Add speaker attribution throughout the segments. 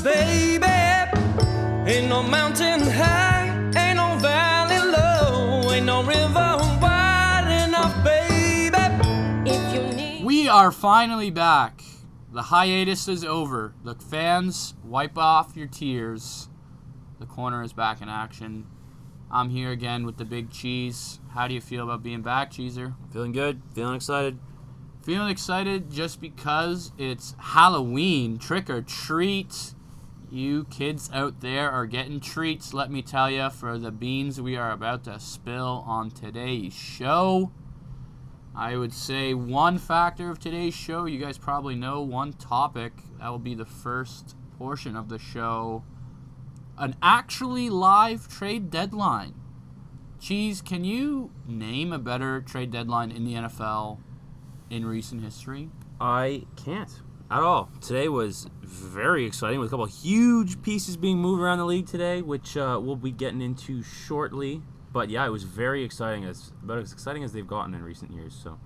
Speaker 1: baby. Ain't no mountain high, ain't no valley low, ain't no river wide enough, baby. If you need.
Speaker 2: We are finally back. The hiatus is over. The fans, wipe off your tears. The corner is back in action. I'm here again with the big cheese. How do you feel about being back, Cheeser?
Speaker 3: Feeling good. Feeling excited.
Speaker 2: Feeling excited just because it's Halloween. Trick or treat. You kids out there are getting treats, let me tell you, for the beans we are about to spill on today's show. I would say one factor of today's show, you guys probably know, one topic, that will be the first portion of the show. An actually live trade deadline. Cheese, can you name a better trade deadline in the NFL in recent history?
Speaker 3: I can't at all. Today was very exciting with a couple of huge pieces being moved around the league today, which we'll be getting into shortly. But yeah, it was very exciting, about as exciting as they've gotten in recent years. So,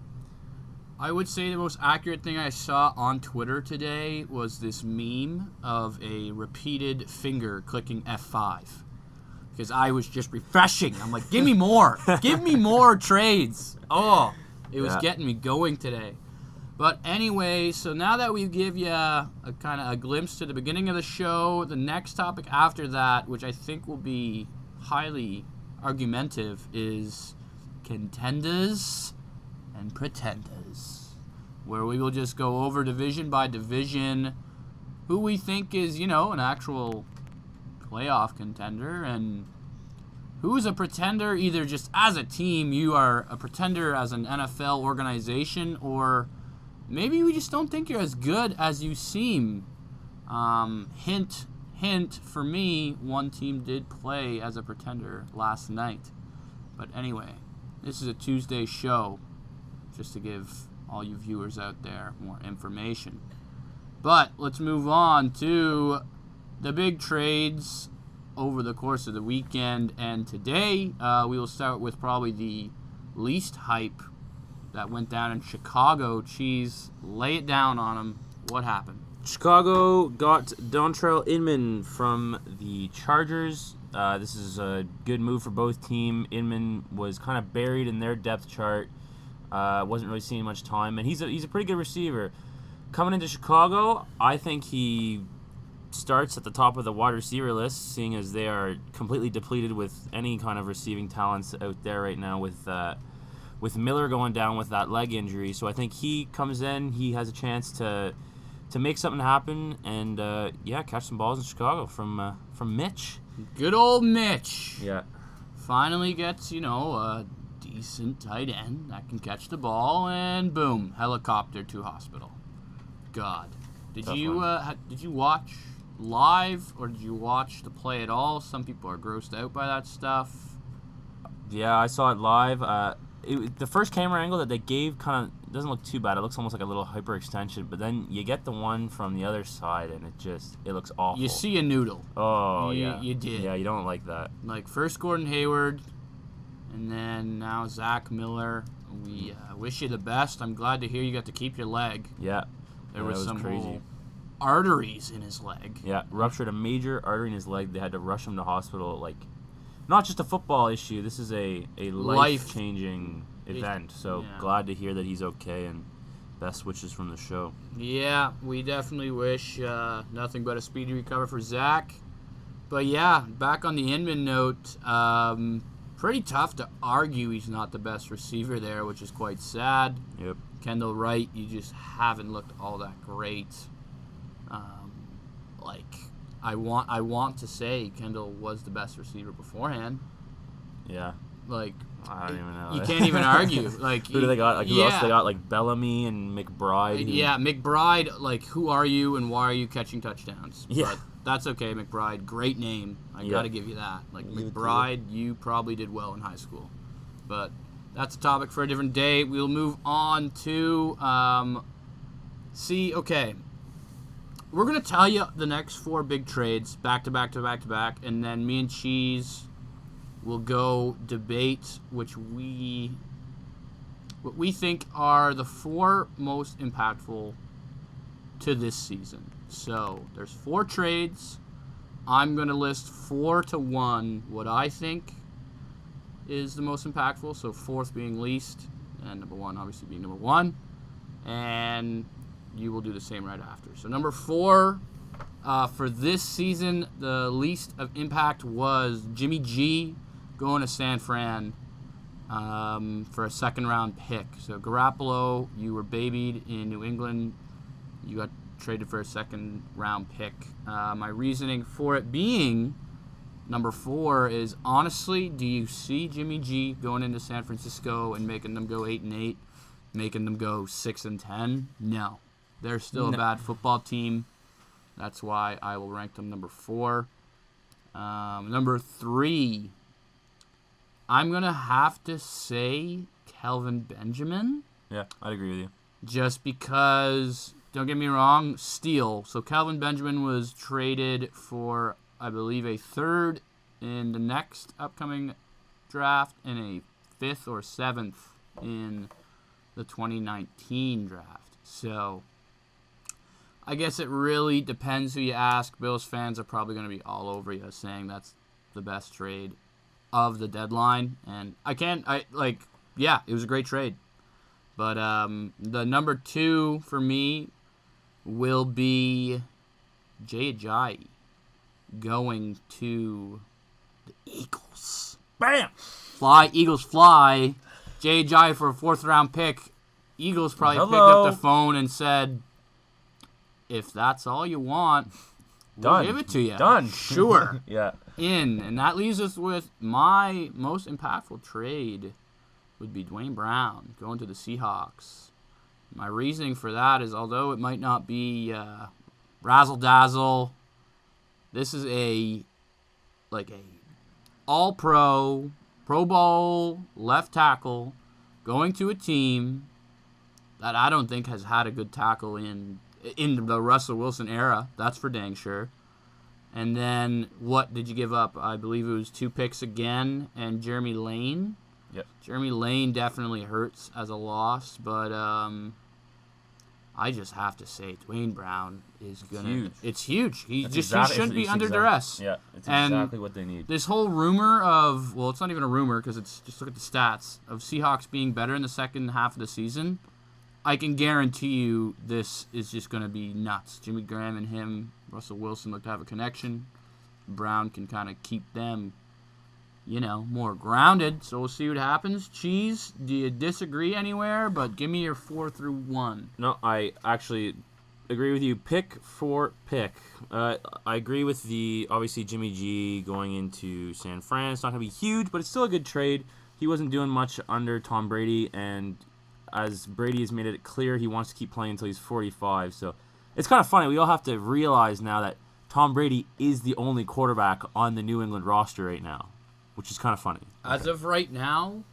Speaker 2: I would say the most accurate thing I saw on Twitter today was this meme of a repeated finger clicking F5. Because I was just refreshing. I'm like, give me more. Give me more trades. Oh, it was getting me going today. But anyway, so now that we give you a kind of a glimpse to the beginning of the show, the next topic after that, which I think will be highly argumentative, is Contenders and Pretenders, where we will just go over division by division who we think is, an actual playoff contender and who's a pretender either just as a team, you are a pretender as an NFL organization, or maybe we just don't think you're as good as you seem. Hint, for me, one team did play as a pretender last night. But anyway, this is a Tuesday show, just to give all you viewers out there more information. But let's move on to the big trades over the course of the weekend. And today, we will start with probably the least hype that went down in Chicago. Cheese, lay it down on them. What happened?
Speaker 3: Chicago got Dontrell Inman from the Chargers. This is a good move for both teams. Inman was kind of buried in their depth chart. Wasn't really seeing much time, and he's a pretty good receiver. Coming into Chicago, I think he starts at the top of the wide receiver list, seeing as they are completely depleted with any kind of receiving talents out there right now with Miller going down with that leg injury. So I think he comes in, he has a chance to make something happen and catch some balls in Chicago from Mitch.
Speaker 2: Good old Mitch.
Speaker 3: Yeah.
Speaker 2: Finally gets, a decent tight end that can catch the ball, and boom, helicopter to hospital. God. Did you watch live, or did you watch the play at all? Some people are grossed out by that stuff.
Speaker 3: Yeah, I saw it live. The first camera angle that they gave kind of doesn't look too bad. It looks almost like a little hyperextension, but then you get the one from the other side, and it looks awful.
Speaker 2: You see a noodle.
Speaker 3: Oh,
Speaker 2: You did.
Speaker 3: Yeah, you don't like that.
Speaker 2: Like, first Gordon Hayward, and then now Zach Miller. We wish you the best. I'm glad to hear you got to keep your leg.
Speaker 3: Yeah.
Speaker 2: There was some
Speaker 3: crazy
Speaker 2: arteries in his leg.
Speaker 3: Yeah, ruptured a major artery in his leg. They had to rush him to hospital. Like, not just a football issue. This is a life-changing event. So glad to hear that he's okay, and best wishes from the show. Yeah,
Speaker 2: we definitely wish nothing but a speedy recovery for Zach. But yeah, back on the Inman note, pretty tough to argue he's not the best receiver there, which is quite sad.
Speaker 3: Yep.
Speaker 2: Kendall Wright, you just haven't looked all that great. I want to say Kendall was the best receiver beforehand.
Speaker 3: Yeah.
Speaker 2: Like,
Speaker 3: I don't even know.
Speaker 2: You can't even argue. Like,
Speaker 3: who do they got? Like, who else they got? Like Bellamy and McBride.
Speaker 2: Yeah, McBride. Like, who are you and why are you catching touchdowns?
Speaker 3: Yeah.
Speaker 2: But that's okay, McBride. Great name. I got to give you that. Like, McBride, you probably did well in high school. But that's a topic for a different day. We'll move on to, okay. We're going to tell you the next 4 big trades, back to back to back to back, and then me and Cheese will go debate what we think are the 4 most impactful to this season. So there's 4 trades. I'm going to list 4 to 1 what I think is the most impactful. So 4th being least, and number 1 obviously being number 1. And you will do the same right after. So number 4, for this season, the least of impact was Jimmy G going to San Fran for a second-round pick. So Garoppolo, you were babied in New England. You got traded for a second-round pick. My reasoning for it being number 4 is, honestly, do you see Jimmy G going into San Francisco and making them go 8-8, making them go 6-10? No. They're still a bad football team. That's why I will rank them number 4. Number 3, I'm going to have to say Kelvin Benjamin.
Speaker 3: Yeah, I'd agree with you.
Speaker 2: Just because, don't get me wrong, steal. So Kelvin Benjamin was traded for, I believe, a 3rd in the next upcoming draft and a 5th or 7th in the 2019 draft. So I guess it really depends who you ask. Bills fans are probably going to be all over you saying that's the best trade of the deadline. And yeah, it was a great trade. But the number 2 for me will be Jay Ajayi going to the Eagles.
Speaker 3: Bam!
Speaker 2: Fly, Eagles, fly. Jay Ajayi for a 4th-round pick. Eagles probably picked up the phone and said, if that's all you want, we'll give it to you.
Speaker 3: Done.
Speaker 2: Sure.
Speaker 3: Yeah.
Speaker 2: And that leaves us with my most impactful trade would be Dwayne Brown going to the Seahawks. My reasoning for that is, although it might not be razzle-dazzle, this is a all-pro, Pro Bowl left tackle going to a team that I don't think has had a good tackle in the Russell Wilson era. That's for dang sure. And then what did you give up? I believe it was 2 picks again and Jeremy Lane.
Speaker 3: Yep.
Speaker 2: Jeremy Lane definitely hurts as a loss, but I just have to say Dwayne Brown is gonna.
Speaker 3: Huge.
Speaker 2: It's huge. He shouldn't be under duress.
Speaker 3: Yeah, it's
Speaker 2: And
Speaker 3: exactly what they need.
Speaker 2: This whole rumor of, well, it's not even a rumor because it's just look at the stats of Seahawks being better in the second half of the season. I can guarantee you this is just going to be nuts. Jimmy Graham and him, Russell Wilson look to have a connection. Brown can kind of keep them, more grounded. So we'll see what happens. Cheese, do you disagree anywhere? But give me your 4 through 1.
Speaker 3: No, I actually agree with you. Pick for pick. I agree with obviously Jimmy G going into San Fran. It's not going to be huge, but it's still a good trade. He wasn't doing much under Tom Brady, and as Brady has made it clear, he wants to keep playing until he's 45. So it's kind of funny. We all have to realize now that Tom Brady is the only quarterback on the New England roster right now, which is kind of funny.
Speaker 2: As of right now,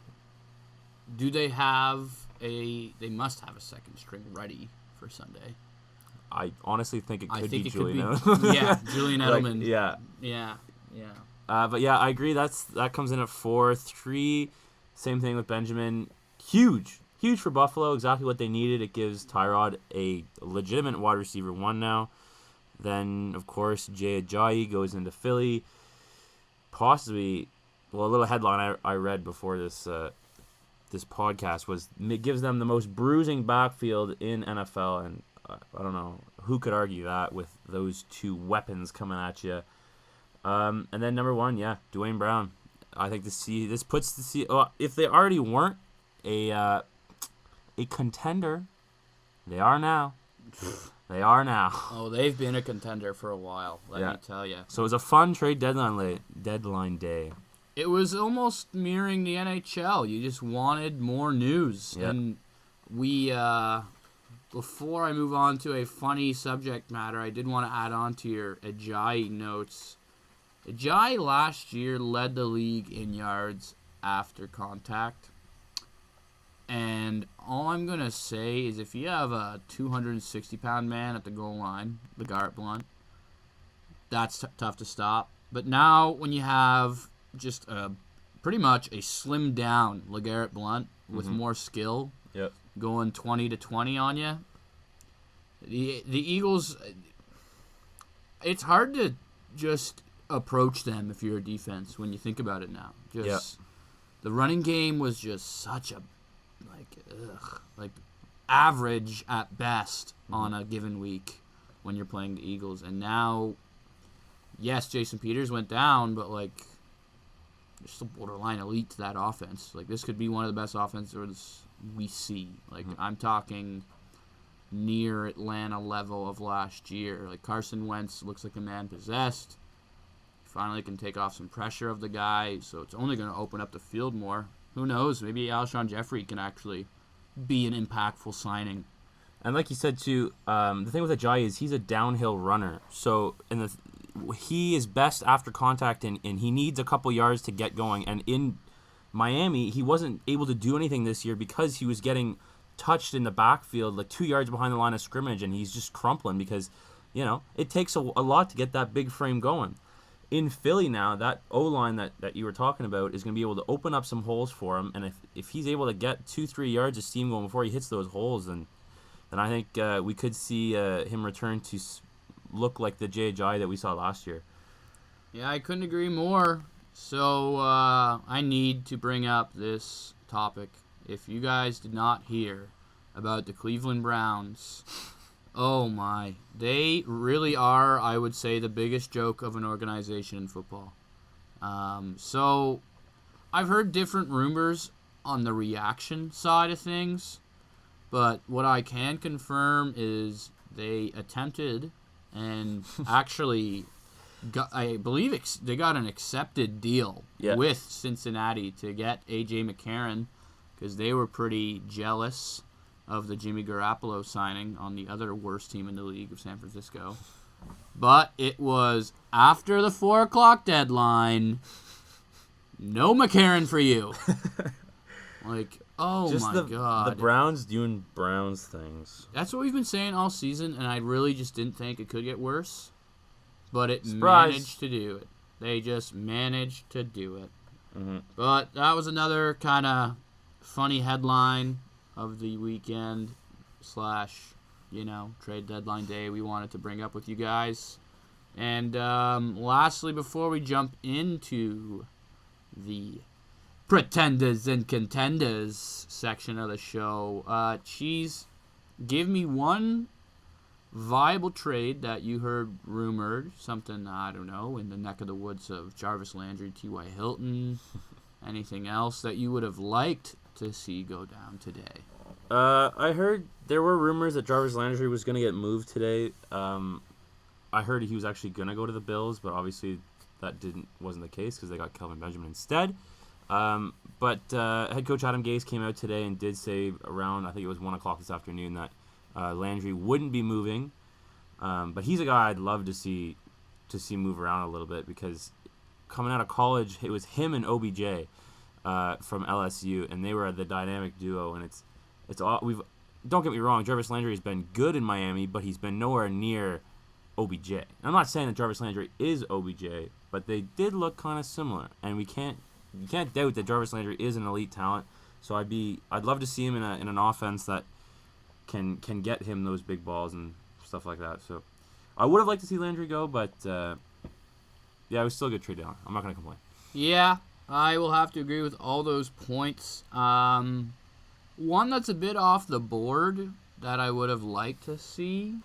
Speaker 2: do they they must have a second string ready for Sunday.
Speaker 3: I honestly think it could be
Speaker 2: Julian
Speaker 3: Edelman.
Speaker 2: Yeah, Julian Edelman.
Speaker 3: Yeah.
Speaker 2: But
Speaker 3: yeah, I agree. That comes in at 4. 3, same thing with Benjamin. Huge for Buffalo. Exactly what they needed. It gives Tyrod a legitimate wide receiver 1 now. Then, of course, Jay Ajayi goes into Philly. Possibly, a little headline I read before this podcast was it gives them the most bruising backfield in NFL, and I don't know who could argue that with those 2 weapons coming at you. And then number 1, Dwayne Brown. I think this puts if they already weren't a contender, they are now. They are now.
Speaker 2: Oh, they've been a contender for a while, let me tell you.
Speaker 3: So it was a fun trade deadline day.
Speaker 2: It was almost mirroring the NHL. You just wanted more news.
Speaker 3: Yep.
Speaker 2: And we, before I move on to a funny subject matter, I did want to add on to your Ajayi notes. Ajayi last year led the league in yards after contact. And all I'm going to say is if you have a 260-pound man at the goal line, LeGarrette Blount, that's tough to stop. But now when you have just pretty much a slimmed-down LeGarrette Blount with more skill going 20 to 20 on you, the Eagles, it's hard to just approach them if you're a defense when you think about it now. The running game was just such a like average at best on a given week when you're playing the Eagles. And now, yes, Jason Peters went down, but like there's still borderline elite to that offense. Like this could be one of the best offenses we see. Like I'm talking near Atlanta level of last year. Like Carson Wentz looks like a man possessed. Finally can take off some pressure of the guy, so it's only going to open up the field more. Who knows? Maybe Alshon Jeffrey can actually be an impactful signing.
Speaker 3: And like you said too, the thing with Ajayi is he's a downhill runner. So he is best after contact, and he needs a couple yards to get going. And in Miami, he wasn't able to do anything this year because he was getting touched in the backfield, like 2 yards behind the line of scrimmage, and he's just crumpling because, it takes a lot to get that big frame going. In Philly now, that O-line that you were talking about is going to be able to open up some holes for him, and if he's able to get 2-3 yards of steam going before he hits those holes, then I think we could see him return to look like the Jay Ajayi that we saw last year.
Speaker 2: Yeah, I couldn't agree more. So I need to bring up this topic. If you guys did not hear about the Cleveland Browns, oh my. They really are, I would say, the biggest joke of an organization in football. So I've heard different rumors on the reaction side of things, but what I can confirm is they attempted and actually I believe they got an accepted deal with Cincinnati to get A.J. McCarron because they were pretty jealous of the Jimmy Garoppolo signing on the other worst team in the league of San Francisco. But it was after the 4 o'clock deadline. No McCarron for you. Like, oh
Speaker 3: just
Speaker 2: my God.
Speaker 3: The Browns doing Browns things.
Speaker 2: That's what we've been saying all season, and I really just didn't think it could get worse. But it
Speaker 3: Surprise.
Speaker 2: managed to do it. They just managed to do it.
Speaker 3: Mm-hmm.
Speaker 2: But that was another kind of funny headline of the weekend / trade deadline day we wanted to bring up with you guys. And lastly, before we jump into the Pretenders and Contenders section of the show, Cheese, give me one viable trade that you heard rumored, something, I don't know, in the neck of the woods of Jarvis Landry, T.Y. Hilton, anything else that you would have liked to see go down today.
Speaker 3: I heard there were rumors that Jarvis Landry was going to get moved today. I heard he was actually going to go to the Bills, but obviously that wasn't the case because they got Kelvin Benjamin instead. But head coach Adam Gase came out today and did say around, I think it was 1 o'clock this afternoon, that Landry wouldn't be moving. But he's a guy I'd love to see move around a little bit because coming out of college, it was him and OBJ from LSU, and they were the dynamic duo. And don't get me wrong, Jarvis Landry has been good in Miami, but he's been nowhere near OBJ. And I'm not saying that Jarvis Landry is OBJ, but they did look kind of similar, and you can't doubt that Jarvis Landry is an elite talent. So I'd love to see him in an offense that can get him those big balls and stuff like that. So I would have liked to see Landry go, but it was still a good trade down. I'm not going to complain.
Speaker 2: Yeah, I will have to agree with all those points. One that's a bit off the board that I would have liked to see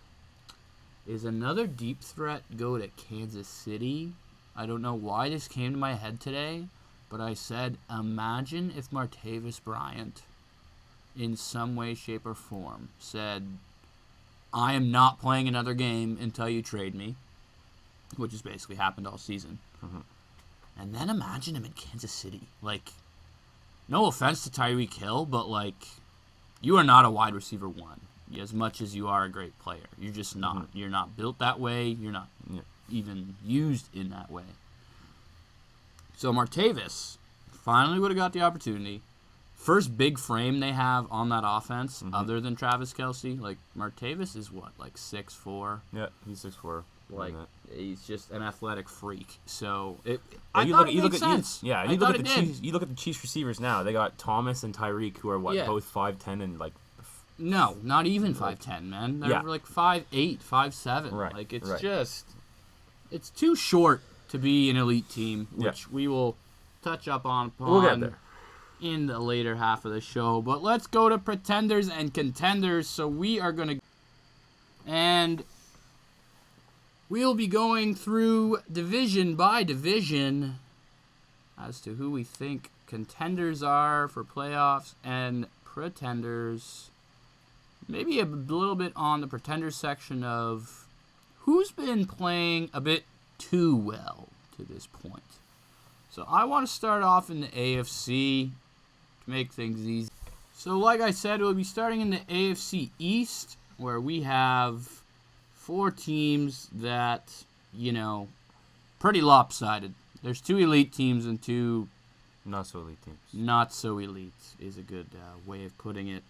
Speaker 2: is another deep threat go to Kansas City. I don't know why this came to my head today, but I said, imagine if Martavis Bryant, in some way, shape, or form, said, I am not playing another game until you trade me, which has basically happened all season.
Speaker 3: Mm-hmm.
Speaker 2: And then imagine him in Kansas City. Like, no offense to Tyreek Hill, but, like, you are not a wide receiver one as much as you are a great player. You're just not. Mm-hmm. You're not built that way. You're not even used in that way. So Martavis finally would have got the opportunity. First big frame they have on that offense, other than Travis Kelce. Like, Martavis is what, like 6'4"?
Speaker 3: Yeah, he's 6'4".
Speaker 2: Like, he's just an athletic freak. So you
Speaker 3: look at the Chiefs receivers now. They got Thomas and Tyreek, who are both 5'10" and like.
Speaker 2: No, not even 5'10", man. They're like 5'8", 5'7".
Speaker 3: Right.
Speaker 2: Like, it's
Speaker 3: right.
Speaker 2: just it's too short to be an elite team, which we will touch upon
Speaker 3: We'll get there
Speaker 2: in the later half of the show. But let's go to Pretenders and Contenders. So we are going to... And we'll be going through division by division as to who we think contenders are for playoffs and pretenders. Maybe a little bit on the pretenders section of who's been playing a bit too well to this point. So I want to start off in the AFC to make things easy. So like I said, we'll be starting in the AFC East, where we have 4 teams that, pretty lopsided. There's 2 elite teams and 2
Speaker 3: not so elite teams.
Speaker 2: Not so elite is a good way of putting it.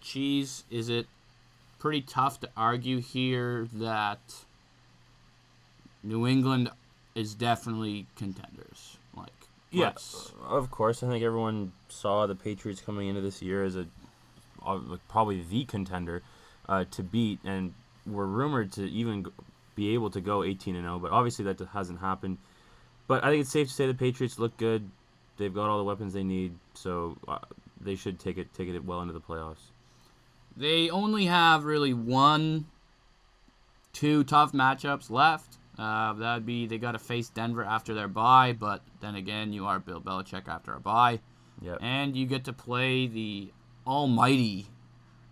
Speaker 2: Cheese, is it pretty tough to argue here that New England is definitely contenders?
Speaker 3: Yes, of course. I think everyone saw the Patriots coming into this year as probably the contender to beat, and were rumored to even be able to go 18-0, but obviously that hasn't happened. But I think it's safe to say the Patriots look good. They've got all the weapons they need, so they should take it well into the playoffs.
Speaker 2: They only have really 1-2 tough matchups left. That'd be they got to face Denver after their bye, but then again, you are Bill Belichick after a bye.
Speaker 3: Yep.
Speaker 2: And you get to play the almighty,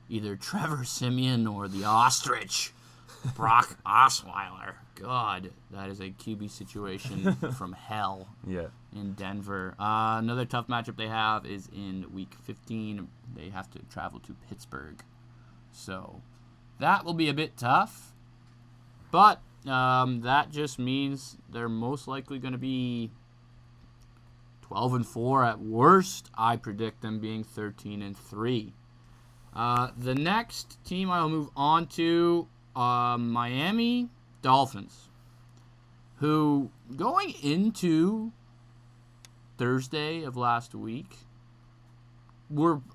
Speaker 2: either Trevor Siemian or the ostrich, Brock Osweiler. God, that is a QB situation from hell in Denver. Another tough matchup they have is in Week 15. They have to travel to Pittsburgh. So that will be a bit tough. But that just means they're most likely going to be 12-4 at worst. I predict them being 13-3. The next team I'll move on to, Miami Dolphins, who going into Thursday of last week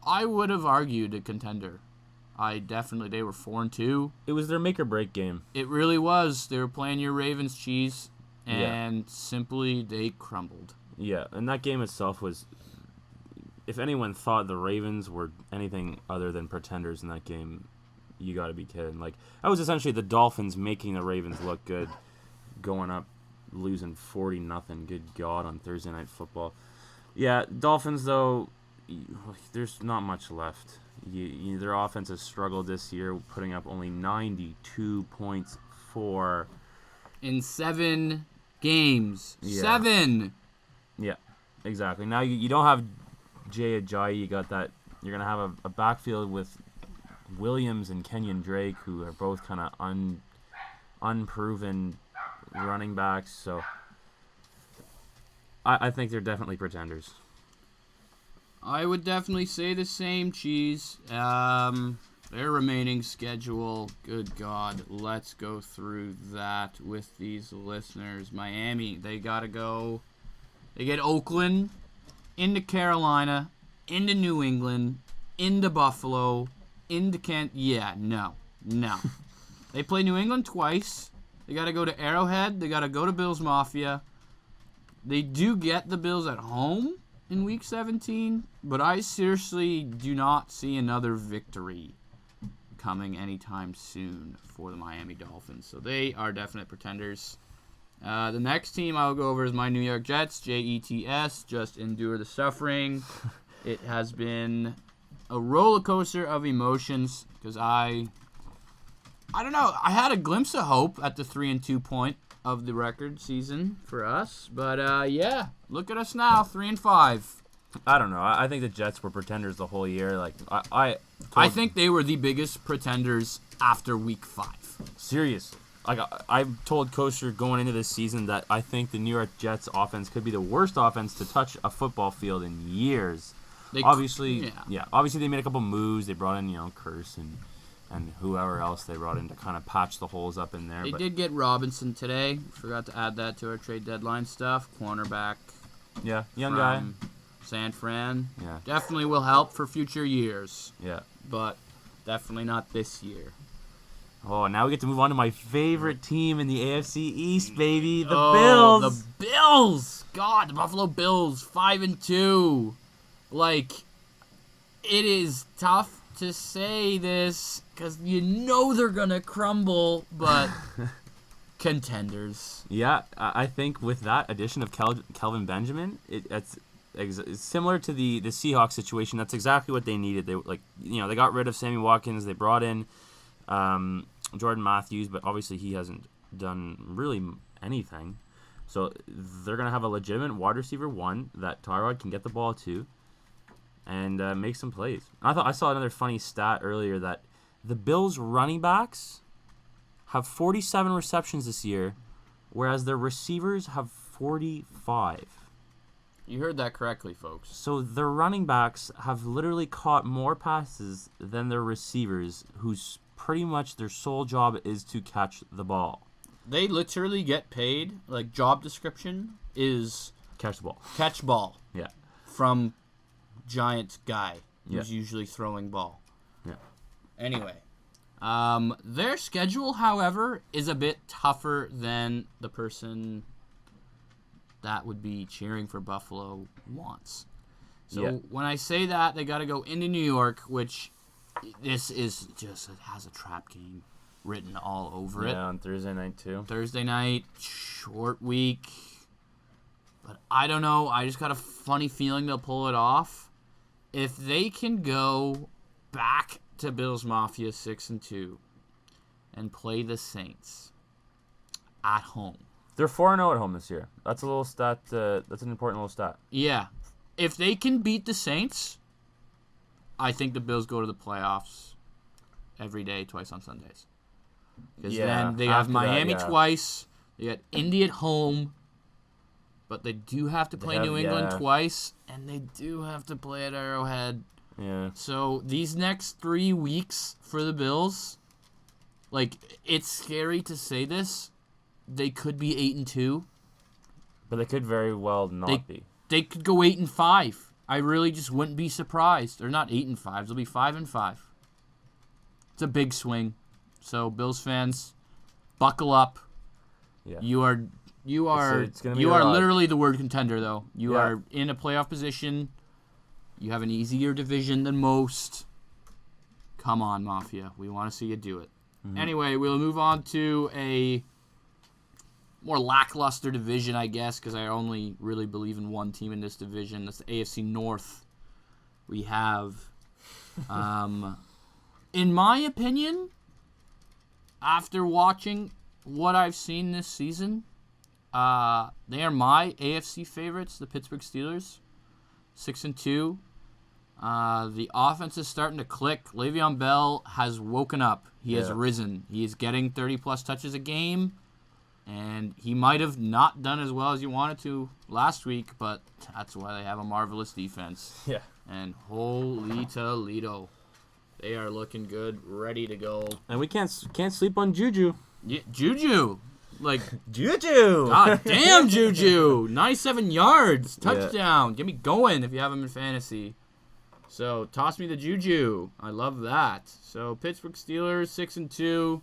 Speaker 2: I would have argued a contender. They were 4-2.
Speaker 3: It was their make or break game.
Speaker 2: It really was. They were playing your Ravens, Cheese, and simply they crumbled.
Speaker 3: Yeah, and that game itself was, if anyone thought the Ravens were anything other than pretenders in that game, you got to be kidding. That was essentially the Dolphins making the Ravens look good, going up, losing 40-0. Good God, on Thursday Night Football. Yeah, Dolphins, though, there's not much left. Their offense has struggled this year, putting up only 92 points
Speaker 2: in 7 games.
Speaker 3: Yeah.
Speaker 2: 7!
Speaker 3: Yeah, exactly. Now you don't have Jay Ajayi. You got that. You're gonna have a backfield with Williams and Kenyon Drake, who are both kind of unproven running backs. So I think they're definitely pretenders.
Speaker 2: I would definitely say the same, Cheese. Their remaining schedule, good God, let's go through that with these listeners. Miami, they got to go. They get Oakland, into Carolina, into New England, into Buffalo, into Kent. Yeah, no. They play New England twice. They got to go to Arrowhead. They got to go to Bills Mafia. They do get the Bills at home in Week 17, but I seriously do not see another victory coming anytime soon for the Miami Dolphins. So they are definite pretenders. The next team I'll go over is my New York Jets, Jets. Just endure the suffering. It has been a roller coaster of emotions because I don't know. I had a glimpse of hope at the 3-2 point of the record season for us, but look at us now, 3-5.
Speaker 3: I don't know. I think the Jets were pretenders the whole year.
Speaker 2: I think they were the biggest pretenders after Week 5.
Speaker 3: Serious. I told Kosher going into this season that I think the New York Jets offense could be the worst offense to touch a football field in years. Obviously they made a couple moves. They brought in Curse and whoever else they brought in to kind of patch the holes up in there.
Speaker 2: They did get Robinson today. Forgot to add that to our trade deadline stuff. Cornerback.
Speaker 3: Yeah, young guy.
Speaker 2: San Fran.
Speaker 3: Yeah.
Speaker 2: Definitely will help for future years.
Speaker 3: Yeah.
Speaker 2: But definitely not this year.
Speaker 3: Oh, now we get to move on to my favorite team in the AFC East, baby, the
Speaker 2: Oh,
Speaker 3: Bills.
Speaker 2: The Bills. God, the Buffalo Bills, 5-2. Like, it is tough to say this because you know they're gonna crumble, but contenders.
Speaker 3: Yeah, I think with that addition of Kelvin Benjamin, it's similar to the Seahawks situation. That's exactly what they needed. They got rid of Sammy Watkins. They brought in Jordan Matthews, but obviously he hasn't done really anything. So they're gonna have a legitimate wide receiver one that Tyrod can get the ball to, and make some plays. I saw another funny stat earlier that the Bills running backs have 47 receptions this year, whereas their receivers have 45.
Speaker 2: You heard that correctly, folks.
Speaker 3: So their running backs have literally caught more passes than their receivers, whose pretty much their sole job is to catch the ball.
Speaker 2: They literally get paid, like job description is
Speaker 3: Catch the ball.
Speaker 2: catch ball
Speaker 3: Yeah.
Speaker 2: from giant guy who's
Speaker 3: Yeah.
Speaker 2: usually throwing ball.
Speaker 3: Yeah.
Speaker 2: Anyway, their schedule, however, is a bit tougher than the person that would be cheering for Buffalo wants. So
Speaker 3: Yeah.
Speaker 2: when I say that, they got to go into New York, which this is just, it has a trap game written all over it.
Speaker 3: Yeah, on Thursday night too.
Speaker 2: Thursday night, short week. But I don't know. I just got a funny feeling they'll pull it off. If they can go back to Bills Mafia 6-2 and play the Saints at home.
Speaker 3: They're 4-0 at home this year. That's a little stat. That's an important little stat.
Speaker 2: Yeah. If they can beat the Saints, I think the Bills go to the playoffs every day, twice on Sundays. Because then they have Miami twice. They got Indy at home. But they do have to play New England twice. And they do have to play at Arrowhead.
Speaker 3: Yeah.
Speaker 2: So these next 3 weeks for the Bills, like, it's scary to say this. They could be 8-2.
Speaker 3: But they could very well not be.
Speaker 2: They could go 8-5. I really just wouldn't be surprised. They're not 8-5. They'll be 5-5. It's a big swing. So Bills fans, buckle up.
Speaker 3: Yeah.
Speaker 2: You are
Speaker 3: It's gonna be odd.
Speaker 2: literally the word contender, though. You are in a playoff position. You have an easier division than most. Come on, Mafia. We want to see you do it. Mm-hmm. Anyway, we'll move on to a more lackluster division, I guess, because I only really believe in one team in this division. That's the AFC North. We have, in my opinion, after watching what I've seen this season, they are my AFC favorites, the Pittsburgh Steelers, 6-2. The offense is starting to click. Le'Veon Bell has woken up. He has risen. He is getting 30-plus touches a game. And he might have not done as well as you wanted to last week, but that's why they have a marvelous defense.
Speaker 3: Yeah.
Speaker 2: And holy Toledo, they are looking good, ready to go.
Speaker 3: And we can't sleep on Juju.
Speaker 2: Yeah, Juju, like
Speaker 3: Juju.
Speaker 2: God damn, Juju, 97 yards, touchdown. Get me going if you have him in fantasy. So toss me the Juju. I love that. So Pittsburgh Steelers 6-2.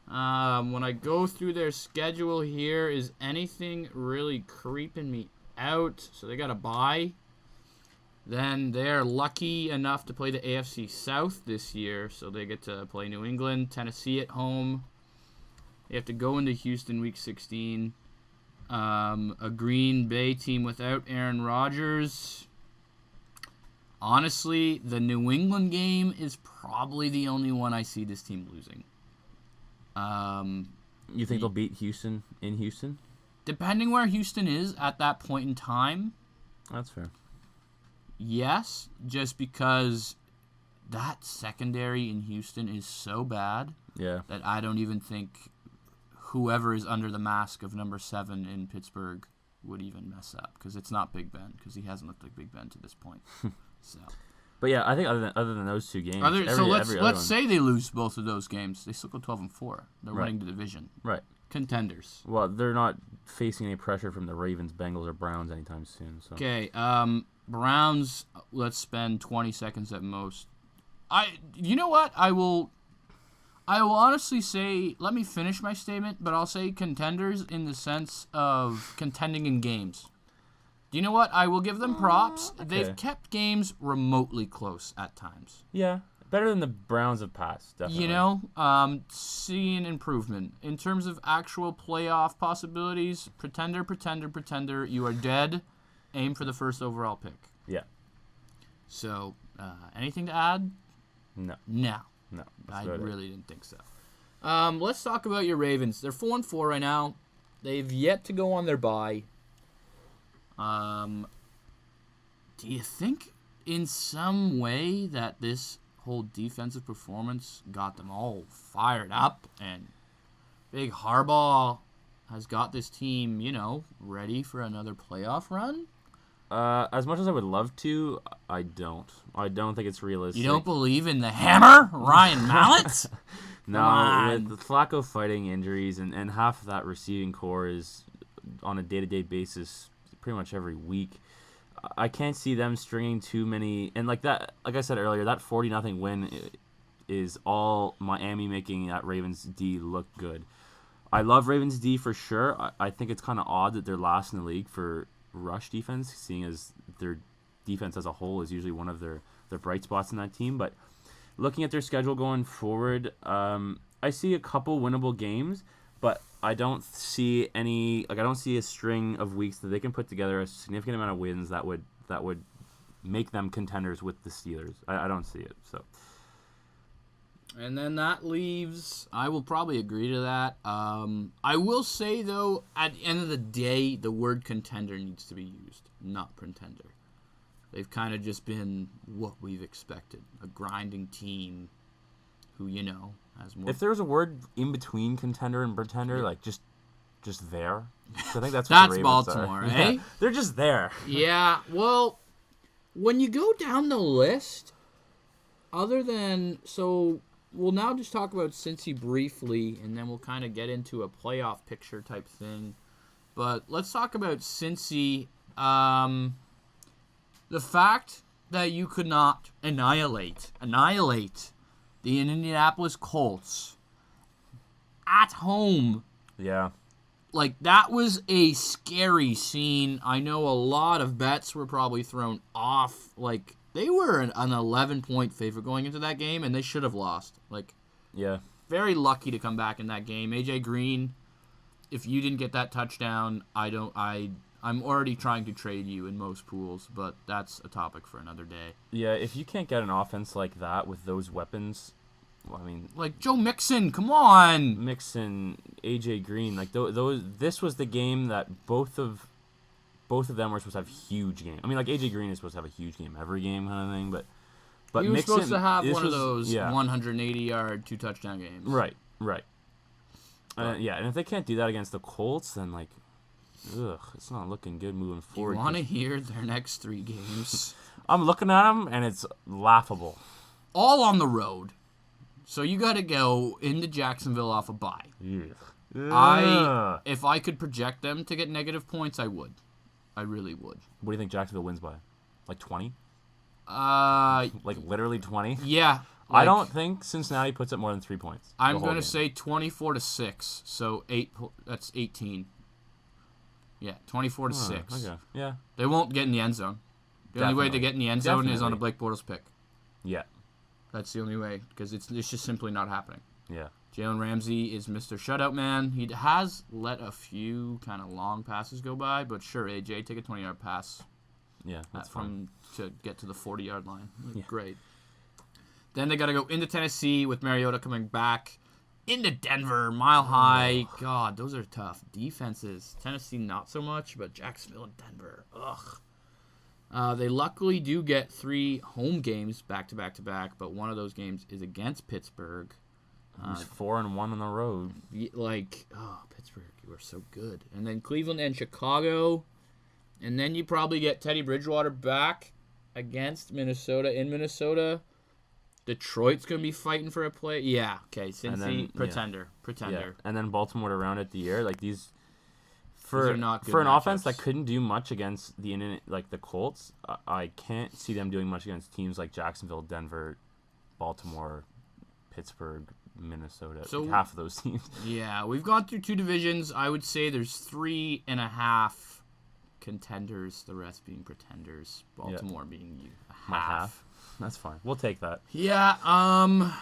Speaker 2: When I go through their schedule here, is anything really creeping me out? So they got a bye. Then they're lucky enough to play the AFC South this year, so they get to play New England, Tennessee at home. They have to go into Houston week 16. A Green Bay team without Aaron Rodgers. Honestly, the New England game is probably the only one I see this team losing.
Speaker 3: You think they'll beat Houston in Houston?
Speaker 2: Depending where Houston is at that point in time,
Speaker 3: That's fair.
Speaker 2: yes, just because that secondary in Houston is so bad that I don't even think whoever is under the mask of number 7 in Pittsburgh would even mess up, because it's not Big Ben, because he hasn't looked like Big Ben to this point. So,
Speaker 3: But yeah, I think other than those two games,
Speaker 2: let's say they lose both of those games, they still go 12-4. They're winning the division.
Speaker 3: Right.
Speaker 2: Contenders.
Speaker 3: Well, they're not facing any pressure from the Ravens, Bengals, or Browns anytime soon. So.
Speaker 2: Okay, Browns, let's spend 20 seconds at most. You know what? I I will honestly say, let me finish my statement, but I'll say contenders in the sense of contending in games. Do you know what? I will give them props.
Speaker 3: Okay.
Speaker 2: They've kept games remotely close at times.
Speaker 3: Yeah, better than the Browns have passed, definitely.
Speaker 2: You know, seeing improvement. In terms of actual playoff possibilities, pretender, you are dead. Aim for the first overall pick.
Speaker 3: Yeah.
Speaker 2: So, anything to add?
Speaker 3: No.
Speaker 2: No.
Speaker 3: No.
Speaker 2: I really didn't think so. Let's talk about your Ravens. They're 4-4 right now. They've yet to go on their bye. Do you think in some way that this whole defensive performance got them all fired up and Big Harbaugh has got this team, you know, ready for another playoff run?
Speaker 3: As much as I would love to, I don't. I don't think it's realistic.
Speaker 2: You don't believe in the hammer, Ryan Mallett?
Speaker 3: No, with Flacco fighting injuries and half of that receiving core is on a day-to-day basis pretty much every week. I can't see them stringing too many. And like I said earlier, that 40-0 win is all Miami making that Ravens D look good. I love Ravens D for sure. I think it's kind of odd that they're last in the league for rush defense, seeing as their defense as a whole is usually one of their bright spots in that team. But looking at their schedule going forward, I see a couple winnable games, but I don't see any. Like I don't see a string of weeks that they can put together a significant amount of wins that would make them contenders with the Steelers. I don't see it. So.
Speaker 2: And then that leaves, I will probably agree to that. I will say, though, at the end of the day, the word contender needs to be used, not pretender. They've kind of just been what we've expected, a grinding team who, you know, has more...
Speaker 3: If there's a word in between contender and pretender, like just there, I think that's what
Speaker 2: that's
Speaker 3: the Ravens
Speaker 2: Baltimore,
Speaker 3: are.
Speaker 2: eh?
Speaker 3: Yeah, they're just there.
Speaker 2: Yeah, well, when you go down the list, other than... So... We'll now just talk about Cincy briefly, and then we'll kind of get into a playoff picture type thing. But let's talk about Cincy. The fact that you could not annihilate the Indianapolis Colts at home.
Speaker 3: Yeah.
Speaker 2: Like, that was a scary scene. I know a lot of bets were probably thrown off. Like, they were an 11-point favorite going into that game, and they should have lost. Like,
Speaker 3: yeah,
Speaker 2: very lucky to come back in that game. AJ Green, if you didn't get that touchdown, I'm already trying to trade you in most pools, but that's a topic for another day.
Speaker 3: Yeah, if you can't get an offense like that with those weapons, well, I mean,
Speaker 2: like Joe Mixon, come on,
Speaker 3: Mixon, AJ Green, like those. This was the game that both of them were supposed to have huge games. I mean, like AJ Green is supposed to have a huge game every game, kind of thing. But
Speaker 2: he was
Speaker 3: Mixon,
Speaker 2: supposed to have one of those 180-yard 2-touchdown games.
Speaker 3: Right. Yeah, and if they can't do that against the Colts, then like, it's not looking good moving forward.
Speaker 2: You want to hear their next 3 games?
Speaker 3: I'm looking at them, and it's laughable.
Speaker 2: All on the road. So you got to go into Jacksonville off a bye.
Speaker 3: Yeah.
Speaker 2: If I could project them to get negative points, I would. I really would.
Speaker 3: What do you think Jacksonville wins by? Like 20?
Speaker 2: Like
Speaker 3: literally 20?
Speaker 2: Yeah.
Speaker 3: I don't think Cincinnati puts up more than 3 points.
Speaker 2: I'm going to say 24-6. So that's 18. Yeah, 24-6.
Speaker 3: Okay. Yeah.
Speaker 2: They won't get in the end zone. The only way they get in the end zone is on a Blake Bortles pick.
Speaker 3: Yeah.
Speaker 2: That's the only way, because it's just simply not happening.
Speaker 3: Yeah.
Speaker 2: Jalen Ramsey is Mr. Shutout Man. He has let a few kind of long passes go by, but sure, AJ, take a 20-yard pass.
Speaker 3: Yeah, that's fun.
Speaker 2: To get to the 40-yard line.
Speaker 3: Yeah.
Speaker 2: Great. Then they got to go into Tennessee with Mariota coming back. Into Denver, Mile High. God, those are tough defenses. Tennessee, not so much, but Jacksonville and Denver. Ugh. They luckily do get 3 home games back to back to back, but one of those games is against Pittsburgh.
Speaker 3: He's 4-1 on the road.
Speaker 2: Pittsburgh, you are so good. And then Cleveland and Chicago. And then you probably get Teddy Bridgewater back against Minnesota in Minnesota. Detroit's going to be fighting for a play. Yeah, okay. Cincy, pretender.
Speaker 3: Yeah. And then Baltimore to round out the year. Like these
Speaker 2: are not good
Speaker 3: for an
Speaker 2: matchups.
Speaker 3: offense that couldn't do much against the Colts, I can't see them doing much against teams like Jacksonville, Denver, Baltimore, Pittsburgh, Minnesota.
Speaker 2: So-
Speaker 3: half of those teams.
Speaker 2: Yeah, we've gone through 2 divisions. I would say there's 3.5 contenders, the rest being pretenders. Baltimore being
Speaker 3: My half. That's fine. We'll take that.
Speaker 2: Yeah.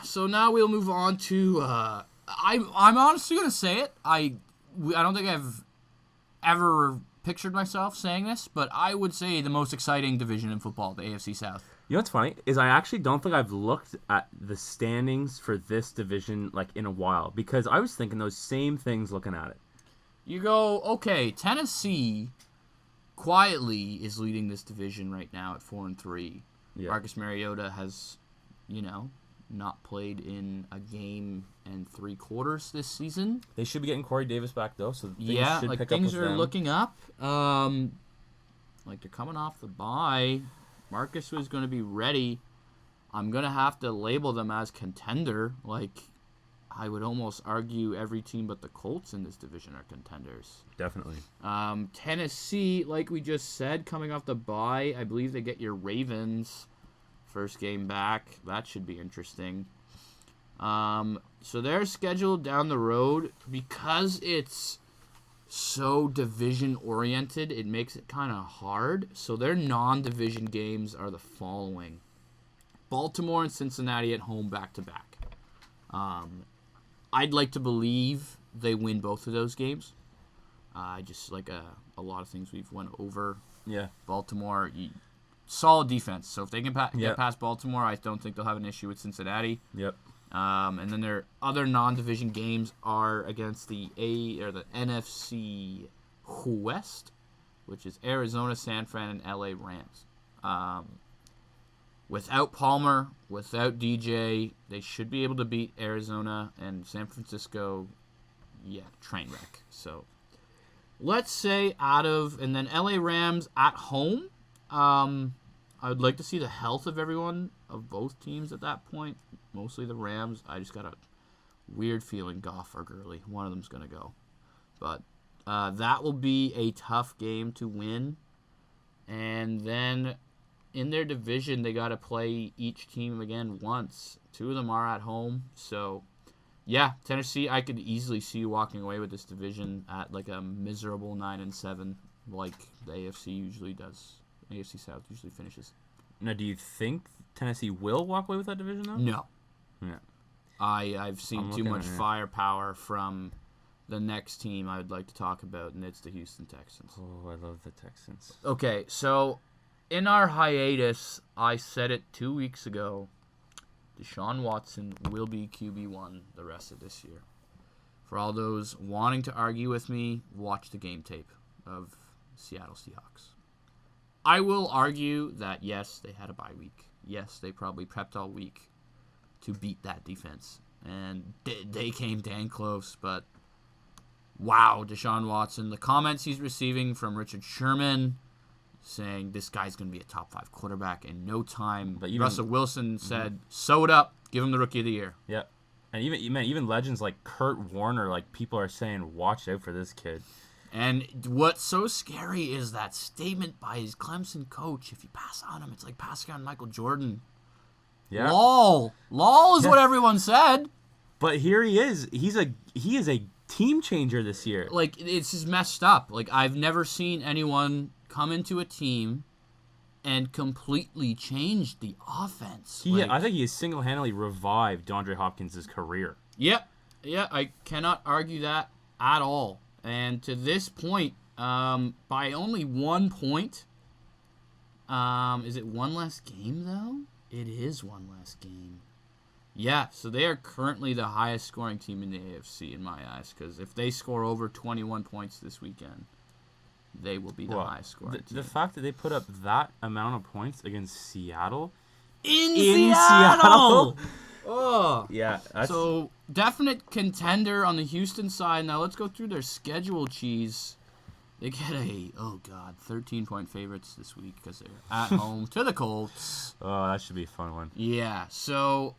Speaker 2: So now we'll move on to. I'm honestly gonna say it. I don't think I've ever pictured myself saying this, but I would say the most exciting division in football, the AFC South.
Speaker 3: You know what's funny is I actually don't think I've looked at the standings for this division like in a while because I was thinking those same things looking at it.
Speaker 2: You go, okay, Tennessee quietly is leading this division right now at 4-3.
Speaker 3: Yeah.
Speaker 2: Marcus Mariota has, not played in a game and 3 quarters this season.
Speaker 3: They should be getting Corey Davis back though, so things should pick
Speaker 2: things
Speaker 3: up with
Speaker 2: are
Speaker 3: them.
Speaker 2: looking up. They're coming off the bye. Marcus was going to be ready. I'm going to have to label them as contender. I would almost argue every team but the Colts in this division are contenders.
Speaker 3: Definitely.
Speaker 2: Tennessee, like we just said, coming off the bye, I believe they get your Ravens first game back. That should be interesting. So they're scheduled down the road because it's so division oriented. It makes it kind of hard. So their non-division games are the following: Baltimore and Cincinnati at home back to back. I'd like to believe they win both of those games. Just like a lot of things we've went over.
Speaker 3: Yeah.
Speaker 2: Baltimore, solid defense. So if they can
Speaker 3: Yep.
Speaker 2: get past Baltimore, I don't think they'll have an issue with Cincinnati.
Speaker 3: Yep.
Speaker 2: And then their other non-division games are against the NFC West, which is Arizona, San Fran, and LA Rams. Without Palmer, without DJ, they should be able to beat Arizona and San Francisco. Yeah, train wreck. So let's say and then LA Rams at home. I would like to see the health of everyone of both teams at that point. Mostly the Rams. I just got a weird feeling Goff or Gurley. One of them's going to go. But that will be a tough game to win. And then in their division, they got to play each team again once. 2 of them are at home. So, yeah, Tennessee, I could easily see you walking away with this division at like a miserable 9-7, like the AFC usually does. AFC South usually finishes.
Speaker 3: Now, do you think Tennessee will walk away with that division, though?
Speaker 2: No.
Speaker 3: Yeah.
Speaker 2: I've seen too
Speaker 3: looking
Speaker 2: much
Speaker 3: at it.
Speaker 2: firepower from the next team I would like to talk about, and it's the Houston Texans.
Speaker 3: Oh, I love the Texans.
Speaker 2: Okay, so in our hiatus, I said it 2 weeks ago, Deshaun Watson will be QB1 the rest of this year. For all those wanting to argue with me, watch the game tape of Seattle Seahawks. I will argue that, yes, they had a bye week. Yes, they probably prepped all week to beat that defense. And they came dang close, but wow, Deshaun Watson. The comments he's receiving from Richard Sherman saying this guy's going to be a top 5 quarterback in no time.
Speaker 3: But even-
Speaker 2: Russell Wilson said, sew it up, give him the Rookie of the Year.
Speaker 3: Yeah. And even legends like Kurt Warner, like people are saying, watch out for this kid.
Speaker 2: And what's so scary is that statement by his Clemson coach. If you pass on him, it's like passing on Michael Jordan.
Speaker 3: Yeah.
Speaker 2: LOL is what everyone said.
Speaker 3: But here he is. He is a team changer this year.
Speaker 2: Like, it's just messed up. Like, I've never seen anyone come into a team and completely change the offense.
Speaker 3: I think he has single-handedly revived DeAndre Hopkins' career.
Speaker 2: Yeah, I cannot argue that at all. And to this point, by only 1 point, is it one less game, though? It is one less game. Yeah, so they are currently the highest scoring team in the AFC in my eyes, because if they score over 21 points this weekend, they will be the highest scoring team.
Speaker 3: The fact that they put up that amount of points against Seattle.
Speaker 2: In
Speaker 3: Seattle!
Speaker 2: Oh.
Speaker 3: Yeah.
Speaker 2: So, definite contender on the Houston side. Now, let's go through their schedule, cheese. They get 13-point favorites this week because they're at home to the Colts.
Speaker 3: Oh, that should be a fun one.
Speaker 2: Yeah, so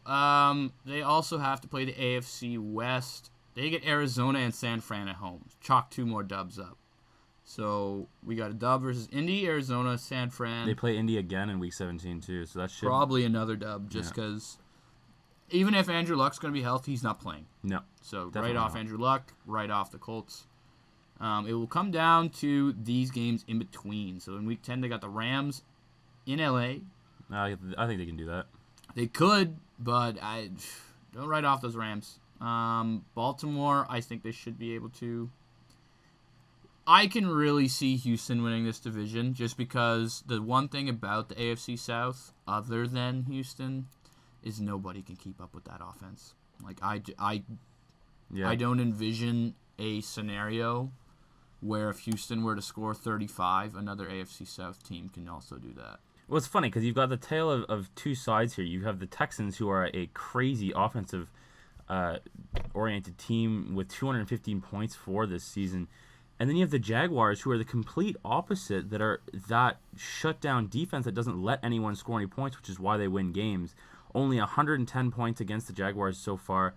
Speaker 2: they also have to play the AFC West. They get Arizona and San Fran at home. Chalk 2 more dubs up. So we got a dub versus Indy, Arizona, San Fran.
Speaker 3: They play Indy again in Week 17 too, so that should
Speaker 2: probably another dub just because even if Andrew Luck's going to be healthy, he's not playing.
Speaker 3: No.
Speaker 2: So
Speaker 3: Definitely
Speaker 2: right off
Speaker 3: not.
Speaker 2: Andrew Luck, right off the Colts. It will come down to these games in between. So in Week 10, they got the Rams in L.A.
Speaker 3: I think they can do that.
Speaker 2: They could, but I don't write off those Rams. Baltimore, I think they should be able to. I can really see Houston winning this division just because the one thing about the AFC South, other than Houston, is nobody can keep up with that offense. Like, I don't envision a scenario where if Houston were to score 35, another AFC South team can also do that.
Speaker 3: Well, it's funny because you've got the tale of two sides here. You have the Texans, who are a crazy offensive oriented team with 215 points for this season. And then you have the Jaguars, who are the complete opposite, that are that shutdown defense that doesn't let anyone score any points, which is why they win games. Only 110 points against the Jaguars so far.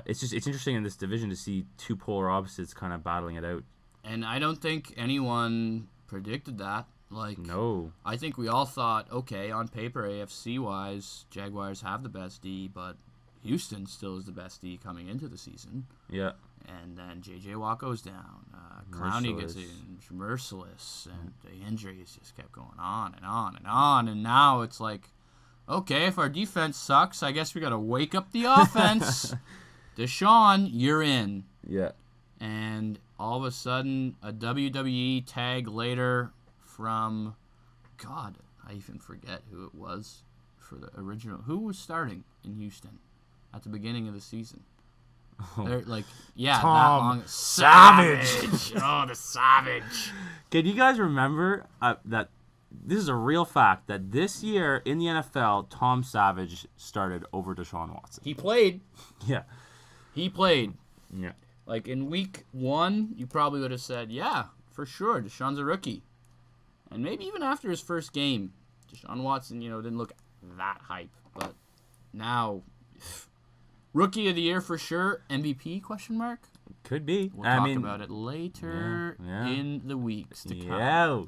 Speaker 3: It's interesting in this division to see two polar opposites kind of battling it out.
Speaker 2: And I don't think anyone predicted that. Like,
Speaker 3: No.
Speaker 2: I think we all thought, okay, on paper, AFC-wise, Jaguars have the best D, but Houston still is the best D coming into the season.
Speaker 3: Yeah.
Speaker 2: And then J.J. Watt goes down. Clowney gets
Speaker 3: Merciless.
Speaker 2: in, merciless. And the injuries just kept going on and on and on. And now it's like, okay, if our defense sucks, I guess we got to wake up the offense. Deshaun, you're in.
Speaker 3: Yeah.
Speaker 2: And all of a sudden, a WWE tag later from, God, I even forget who it was for the original. Who was starting in Houston at the beginning of the season? They're like, yeah,
Speaker 3: Tom
Speaker 2: that long.
Speaker 3: Savage.
Speaker 2: Oh, the Savage.
Speaker 3: Can you guys remember that this is a real fact that this year in the NFL, Tom Savage started over Deshaun Watson?
Speaker 2: He played.
Speaker 3: Yeah.
Speaker 2: He played.
Speaker 3: Yeah.
Speaker 2: Like in week 1, you probably would have said, yeah, for sure, Deshaun's a rookie. And maybe even after his first game, Deshaun Watson, didn't look that hype. But now, rookie of the year for sure. MVP, question mark?
Speaker 3: Could be.
Speaker 2: We'll talk about it later in the weeks to come.
Speaker 3: Yeah.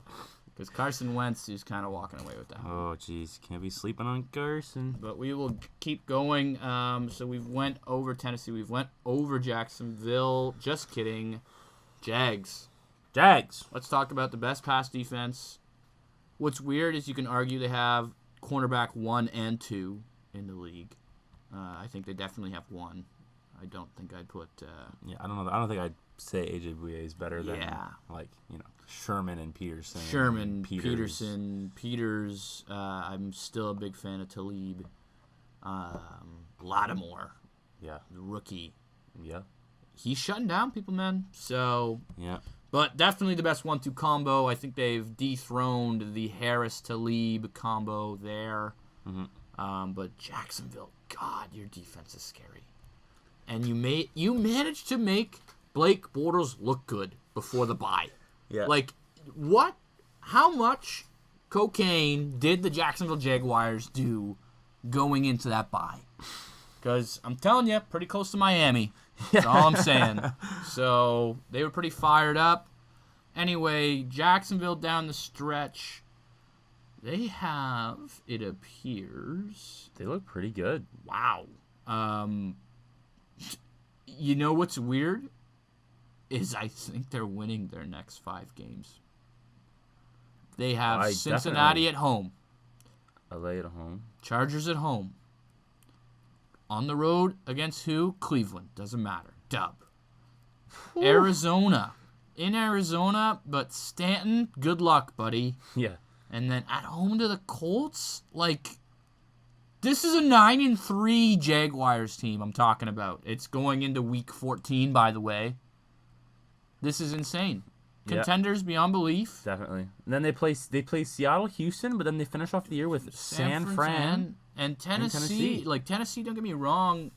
Speaker 2: Because Carson Wentz is kind of walking away with that.
Speaker 3: Oh, jeez. Can't be sleeping on Carson.
Speaker 2: But we will keep going. So we've went over Tennessee. We've went over Jacksonville. Just kidding. Jags. Let's talk about the best pass defense. What's weird is you can argue they have cornerback 1 and 2 in the league. I think they definitely have 1. I don't think I'd put...
Speaker 3: I don't know. I don't think I'd say AJ Bouye is better than, Sherman and Peterson.
Speaker 2: Peterson, Peters. I'm still a big fan of Talib. Lattimore.
Speaker 3: Yeah.
Speaker 2: The rookie.
Speaker 3: Yeah.
Speaker 2: He's shutting down people, man. So...
Speaker 3: Yeah.
Speaker 2: But definitely the best 1-2 combo. I think they've dethroned the Harris-Talib combo there.
Speaker 3: Mm-hmm.
Speaker 2: But Jacksonville, God, your defense is scary. And you managed to make Blake Bortles look good before the bye.
Speaker 3: Yeah.
Speaker 2: Like, what? How much cocaine did the Jacksonville Jaguars do going into that bye? Because I'm telling you, pretty close to Miami. That's all I'm saying. So they were pretty fired up. Anyway, Jacksonville down the stretch. They have, it appears...
Speaker 3: They look pretty good.
Speaker 2: Wow. You know what's weird? Is I think they're winning their next 5 games. They have Cincinnati
Speaker 3: definitely.
Speaker 2: at home.
Speaker 3: LA at home.
Speaker 2: Chargers at home. On the road against who? Cleveland. Doesn't matter. Dub. Arizona. In Arizona, but Stanton, good luck, buddy.
Speaker 3: Yeah.
Speaker 2: And then at home to the Colts? Like, this is a 9-3 Jaguars team I'm talking about. It's going into week 14, by the way. This is insane. Contenders beyond belief.
Speaker 3: Definitely. And then they play Seattle, Houston, but then they finish off the year with San Fran.
Speaker 2: And Tennessee. Like, Tennessee, don't get me wrong.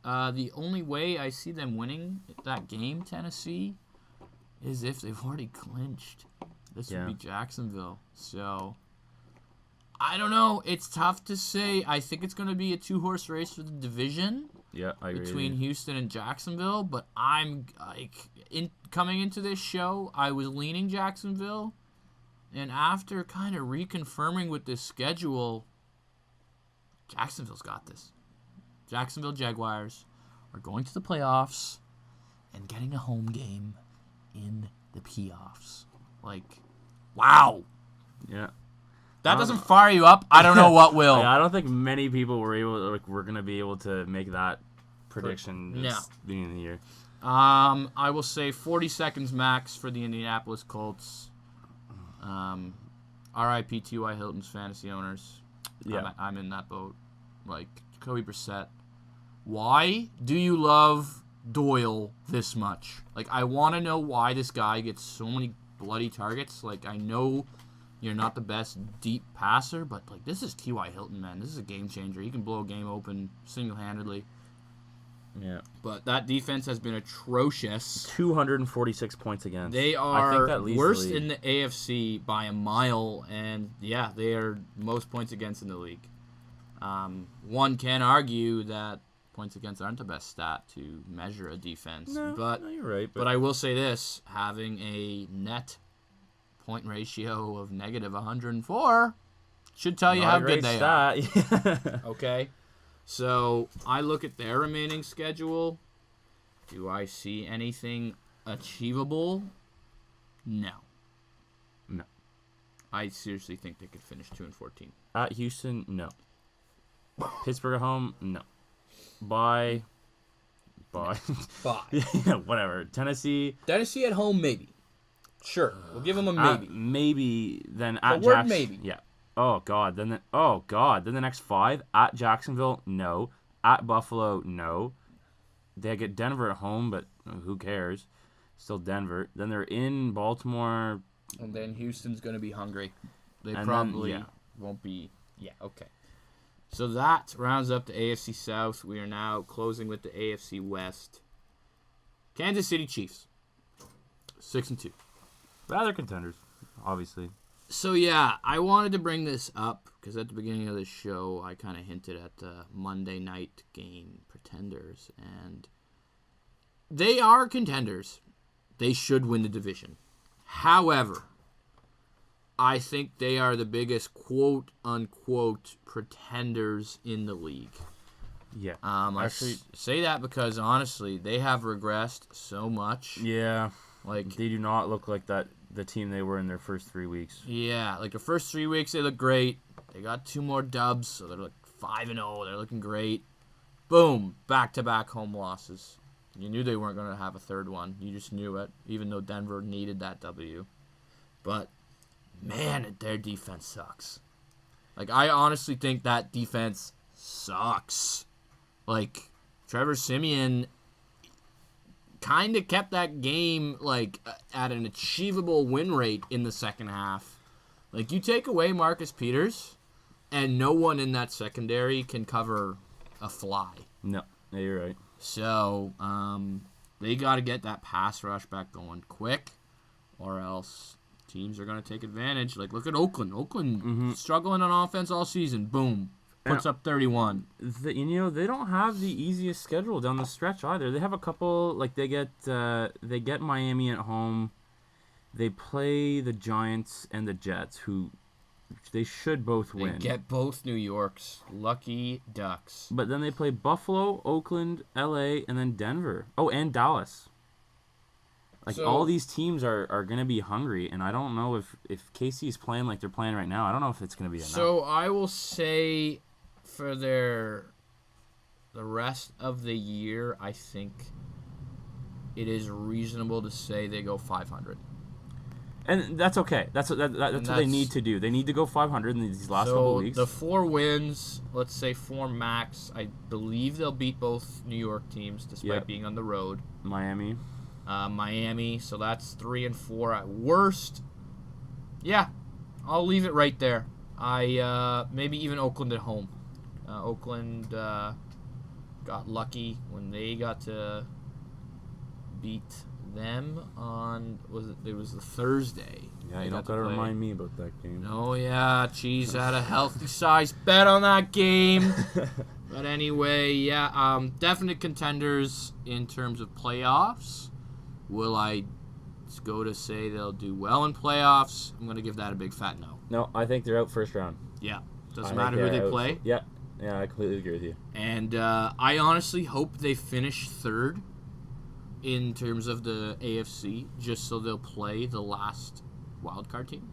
Speaker 2: The only way I see them winning that game, Tennessee, is if they've already clinched. This would be Jacksonville. So, I don't know. It's tough to say. I think it's going to be a 2-horse race for the division.
Speaker 3: Yeah, I agree.
Speaker 2: Between Houston and Jacksonville. But I'm, coming into this show, I was leaning Jacksonville. And after kind of reconfirming with this schedule... Jacksonville's got this. Jacksonville Jaguars are going to the playoffs and getting a home game in the playoffs. Like, wow.
Speaker 3: Yeah.
Speaker 2: That doesn't fire you up. I don't know what will.
Speaker 3: I don't think many people were going to be able to make that prediction this beginning of the year.
Speaker 2: I will say 40 seconds max for the Indianapolis Colts. R.I.P. T.Y. Hilton's fantasy owners.
Speaker 3: Yeah.
Speaker 2: I'm in that boat. Like, Kobe Brissett. Why do you love Doyle this much? Like, I want to know why this guy gets so many bloody targets. Like, I know you're not the best deep passer, but, like, this is T.Y. Hilton, man. This is a game changer. He can blow a game open single-handedly.
Speaker 3: Yeah.
Speaker 2: But that defense has been atrocious.
Speaker 3: 246 points against.
Speaker 2: They
Speaker 3: I think
Speaker 2: are
Speaker 3: that leads
Speaker 2: worst
Speaker 3: the league.
Speaker 2: in the AFC by a mile, and, yeah, they are most points against in the league. One can argue that points against aren't the best stat to measure a defense.
Speaker 3: No, you're right.
Speaker 2: But I will say this, having a net point ratio of negative 104 should tell you how good they are. Okay? So I look at their remaining schedule. Do I see anything achievable? No.
Speaker 3: No.
Speaker 2: I seriously think they could finish 2-14.
Speaker 3: At Houston, no. Pittsburgh at home, no. Bye.
Speaker 2: Bye.
Speaker 3: Yeah, whatever. Tennessee.
Speaker 2: Tennessee at home, maybe. Sure, we'll give them a maybe.
Speaker 3: Maybe. Then at
Speaker 2: The word maybe.
Speaker 3: Yeah. Oh God. Then the next 5 at Jacksonville, no. At Buffalo, no. They get Denver at home, but who cares? Still Denver. Then they're in Baltimore.
Speaker 2: And then Houston's going to be hungry. They
Speaker 3: And
Speaker 2: probably
Speaker 3: then,
Speaker 2: won't be. Yeah, okay. So that rounds up the AFC South. We are now closing with the AFC West. Kansas City Chiefs. 6-2.
Speaker 3: Rather contenders, obviously.
Speaker 2: So, yeah, I wanted to bring this up because at the beginning of the show, I kind of hinted at the Monday night game, Pretenders. And they are contenders. They should win the division. However, I think they are the biggest quote-unquote pretenders in the league.
Speaker 3: Yeah.
Speaker 2: I say that because, honestly, they have regressed so much.
Speaker 3: Yeah.
Speaker 2: Like,
Speaker 3: they do not look like the team they were in their first 3 weeks.
Speaker 2: Yeah, like the first 3 weeks, they look great. They got 2 more dubs, so they're like 5-0. They're looking great. Boom, back-to-back home losses. You knew they weren't going to have a third one. You just knew it, even though Denver needed that W. But, man, their defense sucks. Like, I honestly think that defense sucks. Like, Trevor Siemian kind of kept that game, like, at an achievable win rate in the second half. Like, you take away Marcus Peters, and no one in that secondary can cover a fly.
Speaker 3: No, you're right.
Speaker 2: So, they got to get that pass rush back going quick, or else teams are going to take advantage. Like, look at Oakland. Oakland struggling on offense all season. Boom. Puts up 31.
Speaker 3: They don't have the easiest schedule down the stretch either. They have a couple, like, they get Miami at home. They play the Giants and the Jets, who they should both win.
Speaker 2: They get both New Yorks. Lucky Ducks.
Speaker 3: But then they play Buffalo, Oakland, LA, and then Denver. Oh, and Dallas. Like, all these teams are going to be hungry, and I don't know if KC is playing like they're playing right now. I don't know if it's going to be enough.
Speaker 2: So I will say for the rest of the year, I think it is reasonable to say they go 500.
Speaker 3: And that's okay. That's what they need to do. They need to go 500 in these last couple weeks.
Speaker 2: The 4 wins, let's say 4 max, I believe they'll beat both New York teams despite being on the road.
Speaker 3: Miami,
Speaker 2: so that's 3 and 4 at worst. Yeah, I'll leave it right there. Maybe even Oakland at home. Oakland got lucky when they got to beat them on it was the Thursday.
Speaker 3: Yeah, you don't gotta remind me about that game.
Speaker 2: Oh yeah, Cheese had a healthy size bet on that game. But anyway, yeah, definite contenders in terms of playoffs. Will I go to say they'll do well in playoffs? I'm gonna give that a big fat no.
Speaker 3: No, I think they're out first round.
Speaker 2: Yeah, doesn't matter who they play.
Speaker 3: Yeah, Yeah, I completely agree with you.
Speaker 2: And I honestly hope they finish third in terms of the AFC, just so they'll play the last wildcard team.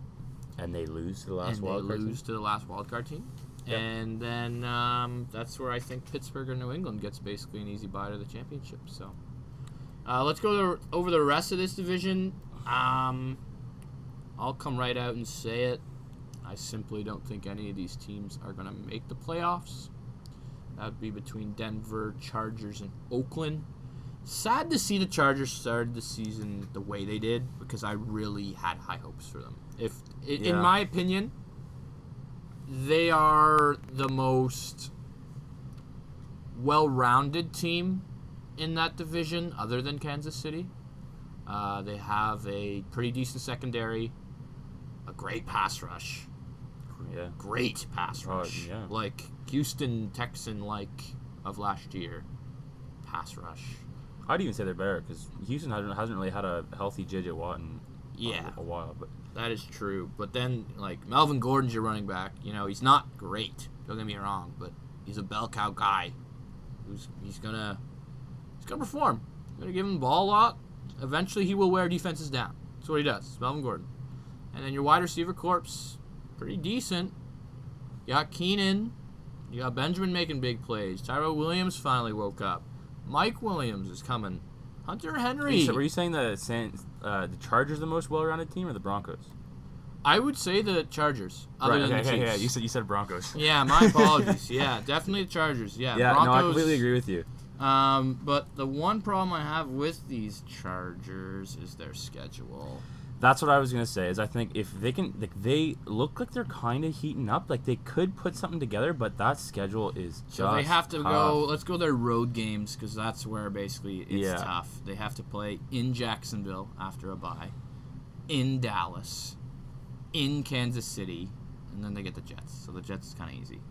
Speaker 3: And they lose to the last
Speaker 2: and
Speaker 3: wildcard
Speaker 2: they
Speaker 3: team?
Speaker 2: lose to the last wildcard team.
Speaker 3: Yep.
Speaker 2: And then that's where I think Pittsburgh or New England gets basically an easy bye to the championship. So let's go over the rest of this division. I'll come right out and say it. I simply don't think any of these teams are going to make the playoffs. That would be between Denver, Chargers, and Oakland. Sad to see the Chargers started the season the way they did, because I really had high hopes for them. In my opinion, they are the most well-rounded team in that division other than Kansas City. They have a pretty decent secondary, a great pass rush.
Speaker 3: Yeah.
Speaker 2: Great pass rush.
Speaker 3: Yeah.
Speaker 2: Like Houston Texan of last year. Pass rush.
Speaker 3: I'd even say they're better, because Houston hasn't really had a healthy J.J. Watt in a while. But
Speaker 2: that is true. But then, Melvin Gordon's your running back. He's not great. Don't get me wrong, but he's a bell cow guy. He's gonna perform. Gonna give him the ball a lot. Eventually, he will wear defenses down. That's what he does. It's Melvin Gordon. And then your wide receiver corpse, pretty decent. You got Keenan. You got Benjamin making big plays. Tyrell Williams finally woke up. Mike Williams is coming. Hunter Henry.
Speaker 3: Were you saying the Chargers are the most well-rounded team, or the Broncos?
Speaker 2: I would say the Chargers. Other than the Chiefs.
Speaker 3: Yeah. You said Broncos.
Speaker 2: Yeah, my apologies. Yeah, definitely the Chargers. Yeah,
Speaker 3: Broncos.
Speaker 2: No,
Speaker 3: I completely agree with you.
Speaker 2: But the one problem I have with these Chargers is their schedule.
Speaker 3: That's what I was gonna say. Is I think if they can, they look like they're kind of heating up. They could put something together, but that schedule is just.
Speaker 2: So they have to
Speaker 3: tough.
Speaker 2: go. Let's go their road games, because that's where basically it's tough. They have to play in Jacksonville after a bye, in Dallas, in Kansas City, and then they get the Jets. So the Jets is kind of easy.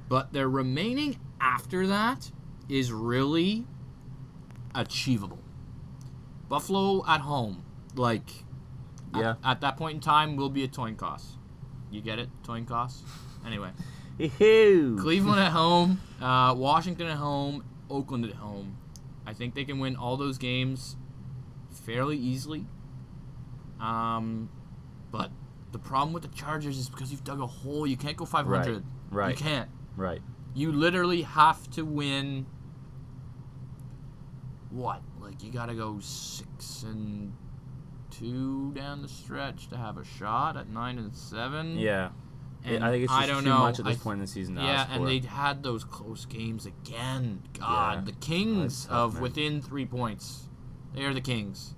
Speaker 2: But their remaining after that is really achievable. Buffalo at home, at that point in time, will be a coin toss. You get it? Coin toss? Anyway. Cleveland at home, Washington at home, Oakland at home. I think they can win all those games fairly easily. But the problem with the Chargers is because you've dug a hole. You can't go 500.
Speaker 3: Right.
Speaker 2: You can't.
Speaker 3: Right.
Speaker 2: You literally have to win. What? You got to go 6-2 down the stretch to have a shot at 9-7.
Speaker 3: Yeah.
Speaker 2: And
Speaker 3: I think it's just too much at this point in the season.
Speaker 2: And they had those close games again. God, the Kings of within 3 points. They are the Kings.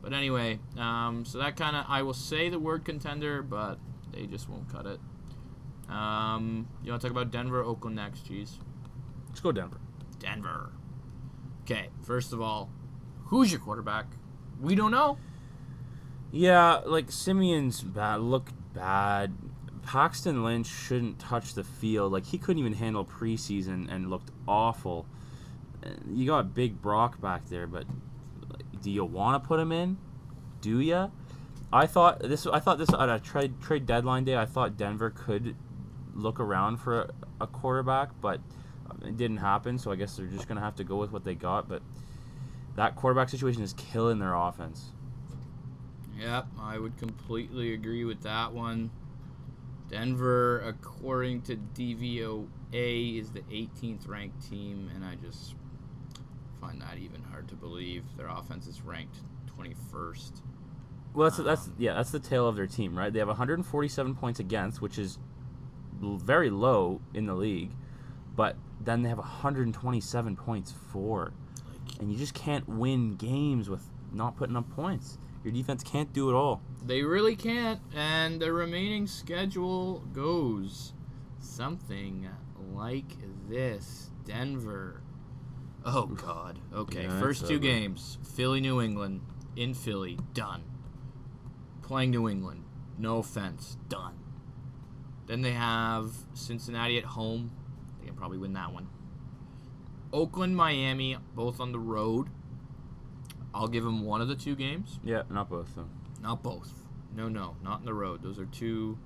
Speaker 2: But anyway, so that kind of, I will say the word contender, but they just won't cut it. You want to talk about Denver or Oakland next, Cheese?
Speaker 3: Let's go Denver.
Speaker 2: Denver. Okay, first of all, who's your quarterback? We don't know.
Speaker 3: Yeah, Simeon's looked bad. Paxton Lynch shouldn't touch the field. He couldn't even handle preseason and looked awful. You got Big Brock back there, but do you want to put him in? Do you? I thought this at a trade deadline day. I thought Denver could look around for a quarterback, but it didn't happen. So I guess they're just gonna have to go with what they got. But that quarterback situation is killing their offense.
Speaker 2: Yep, I would completely agree with that one. Denver, according to DVOA, is the 18th ranked team, and I just find that even hard to believe. Their offense is ranked 21st.
Speaker 3: Well, that's the tail of their team, right? They have 147 points against, which is very low in the league, but then they have 127 points for, and you just can't win games with not putting up points. Your defense can't do it all.
Speaker 2: They really can't, and their remaining schedule goes something like this. Denver. Oh, God. Okay,
Speaker 3: Yeah,
Speaker 2: first two games. Philly, New England. In Philly. Done. Playing New England. No offense. Done. Then they have Cincinnati at home. They can probably win that one. Oakland, Miami, both on the road. I'll give them one of the two games.
Speaker 3: Yeah, not both, though.
Speaker 2: Not both. No, not on the road. Those are two.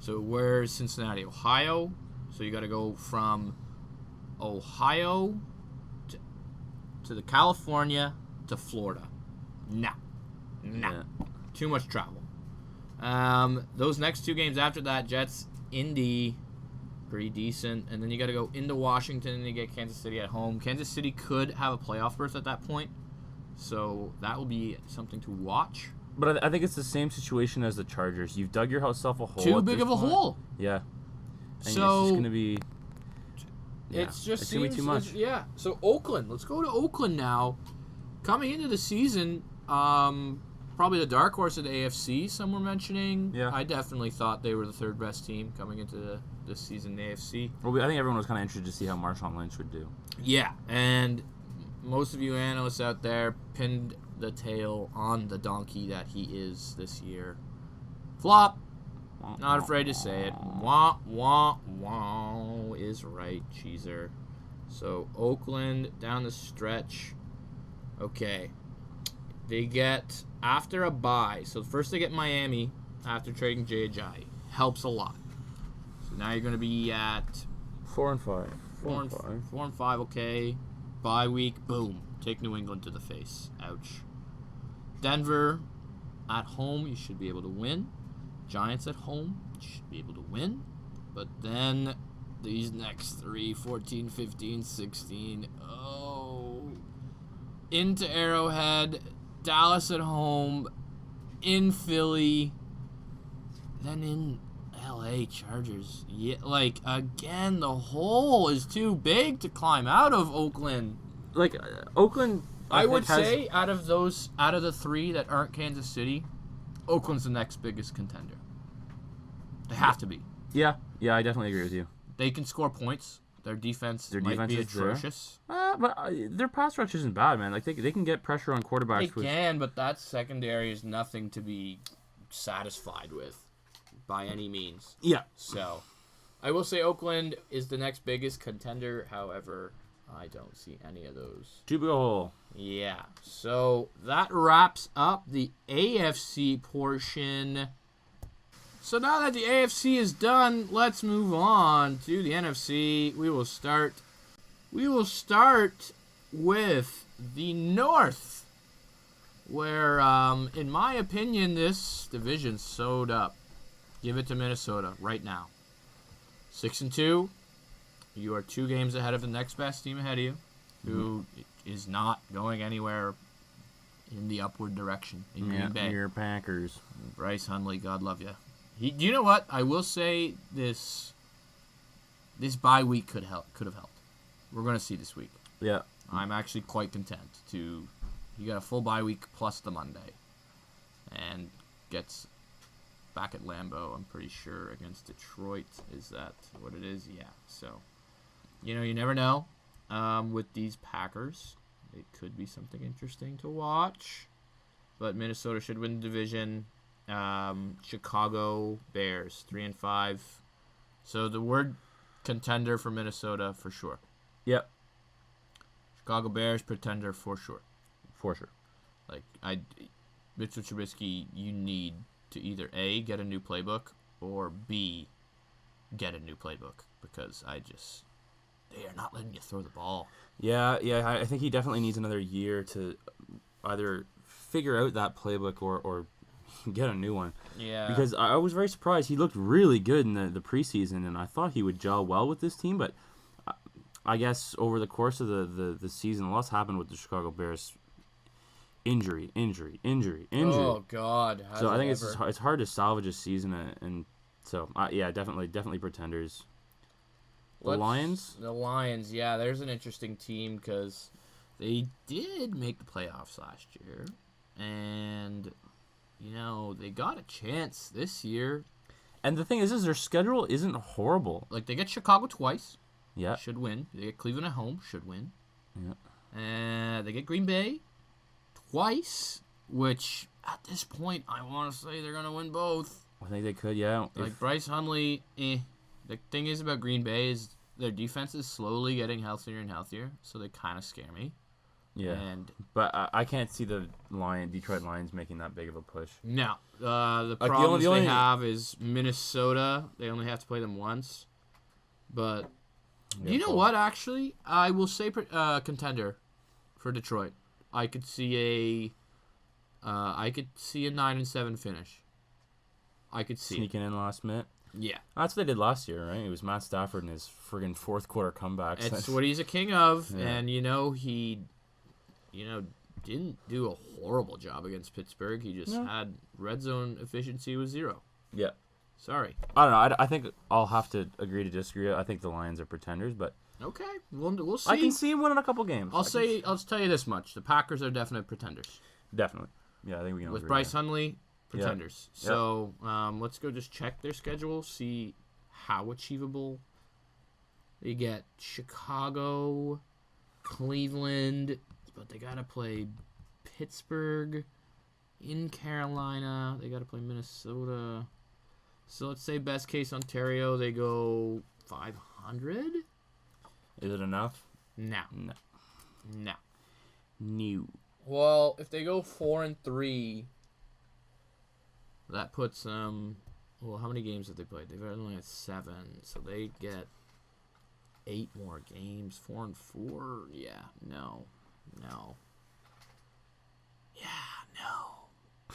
Speaker 2: So where's Cincinnati? Ohio, So you got to go from Ohio to the California to Florida. Nah.
Speaker 3: Yeah.
Speaker 2: Too much travel. Those next 2 games after that, Jets, Indy, pretty decent. And then you got to go into Washington and you get Kansas City at home. Kansas City could have a playoff berth at that point. So that will be something to watch.
Speaker 3: But I think it's the same situation as the Chargers. You've dug yourself a hole.
Speaker 2: Too big of a hole.
Speaker 3: Yeah. And
Speaker 2: So
Speaker 3: it's just going to be... Yeah,
Speaker 2: it's just
Speaker 3: it's going to be too much.
Speaker 2: Yeah. So Oakland. Let's go to Oakland now. Coming into the season, probably the dark horse of the AFC, some were mentioning.
Speaker 3: Yeah.
Speaker 2: I definitely thought they were the 3rd best team coming into this season in the AFC.
Speaker 3: Well, I think everyone was kind of interested to see how Marshawn Lynch would do.
Speaker 2: Yeah, and most of you analysts out there pinned the tail on the donkey that he is this year. Flop. Not afraid to say it. Wah, wah, wah is right, Cheeser. So, Oakland down the stretch. Okay. They get, after a bye, so first they get Miami after trading J.J. Helps a lot. So now you're going to be at
Speaker 3: 4 and 5.
Speaker 2: 4 and 5, okay. Bye week, boom. Take New England to the face. Ouch. Denver at home, you should be able to win. Giants at home, you should be able to win. But then these next 3, 14, 15, 16, into Arrowhead, Dallas at home, in Philly, then in LA Chargers. Yeah, like, again, the hole is too big to climb out of Oakland.
Speaker 3: Like, Oakland...
Speaker 2: I would say out of the 3 that aren't Kansas City, Oakland's the next biggest contender. They have to be.
Speaker 3: Yeah, I definitely agree with you.
Speaker 2: They can score points. Their defense might be
Speaker 3: is there.
Speaker 2: atrocious.
Speaker 3: But their pass rush isn't bad, man. Like, they can get pressure on quarterbacks.
Speaker 2: They can, but that secondary is nothing to be satisfied with by any means.
Speaker 3: Yeah.
Speaker 2: So, I will say Oakland is the next biggest contender. However, I don't see any of those.
Speaker 3: Too big a hole.
Speaker 2: Yeah. So, that wraps up the AFC portion. So now that the AFC is done, let's move on to the NFC. We will start with the North, where, in my opinion, this division's sewed up. Give it to Minnesota right now. 6-2. You are 2 games ahead of the next best team ahead of you, who is not going anywhere in the upward direction in Green Bay.
Speaker 3: Your Packers.
Speaker 2: Bryce Hundley, God love you. You know what? I will say this bye week could have helped. We're going to see this week.
Speaker 3: Yeah.
Speaker 2: I'm actually quite content you got a full bye week plus the Monday. And gets back at Lambeau, I'm pretty sure, against Detroit. Is that what it is? Yeah. So, you never know. With these Packers, it could be something interesting to watch. But Minnesota should win the division. Chicago Bears 3-5. So the word contender for Minnesota for sure.
Speaker 3: Yep.
Speaker 2: Chicago Bears pretender for sure.
Speaker 3: For sure.
Speaker 2: Like Mitchell Trubisky, you need to either A, get a new playbook, or B, get a new playbook, because they are not letting you throw the ball.
Speaker 3: Yeah, I think he definitely needs another year to either figure out that playbook or get a new one.
Speaker 2: Yeah.
Speaker 3: Because I was very surprised. He looked really good in the preseason, and I thought he would gel well with this team, but I guess over the course of the season, lots happened with the Chicago Bears. Injury.
Speaker 2: Oh, God.
Speaker 3: So I think it's hard to salvage a season, and so, yeah, definitely pretenders. The Lions?
Speaker 2: The Lions, yeah. There's an interesting team because they did make the playoffs last year, and, they got a chance this year.
Speaker 3: And the thing is their schedule isn't horrible.
Speaker 2: Like, they get Chicago twice.
Speaker 3: Yeah.
Speaker 2: Should win. They get Cleveland at home. Should win.
Speaker 3: Yeah.
Speaker 2: And they get Green Bay twice, which at this point, I want to say they're going to win both.
Speaker 3: I think they could, yeah.
Speaker 2: Like Bryce Hundley, The thing is about Green Bay is their defense is slowly getting healthier and healthier, so they kind of scare me.
Speaker 3: Yeah, but I can't see the Detroit Lions making that big of a push.
Speaker 2: No. The problem they have is Minnesota. They only have to play them once. But
Speaker 3: Yeah,
Speaker 2: you know
Speaker 3: Paul.
Speaker 2: what? Actually, I will say contender for Detroit. I could see a 9-7 finish. I could see
Speaker 3: Sneaking in last minute.
Speaker 2: Yeah.
Speaker 3: That's what they did last year, right? It was Matt Stafford and his friggin' fourth quarter comebacks.
Speaker 2: It's what he's a king of,
Speaker 3: Yeah.
Speaker 2: and he didn't do a horrible job against Pittsburgh. He just had red zone efficiency was 0.
Speaker 3: Yeah.
Speaker 2: Sorry.
Speaker 3: I don't know. I think I'll have to agree to disagree. I think the Lions are pretenders, but
Speaker 2: Okay, we'll see.
Speaker 3: I can see him winning a couple games.
Speaker 2: I'll tell you this much: the Packers are definite pretenders.
Speaker 3: Definitely. Yeah, I think we can all
Speaker 2: With
Speaker 3: agree
Speaker 2: Bryce
Speaker 3: there.
Speaker 2: Hundley, pretenders.
Speaker 3: Yeah.
Speaker 2: So let's go just check their schedule, see how achievable. They get Chicago, Cleveland, but they gotta play Pittsburgh, in Carolina. They gotta play Minnesota. So let's say best case Ontario, they go 500.
Speaker 3: Is it enough?
Speaker 2: No.
Speaker 3: No. New.
Speaker 2: Well, if they go 4-3, that puts them. Well, how many games have they played? They've only had 7, so they get 8 more games. 4-4. Yeah, no. Yeah, no.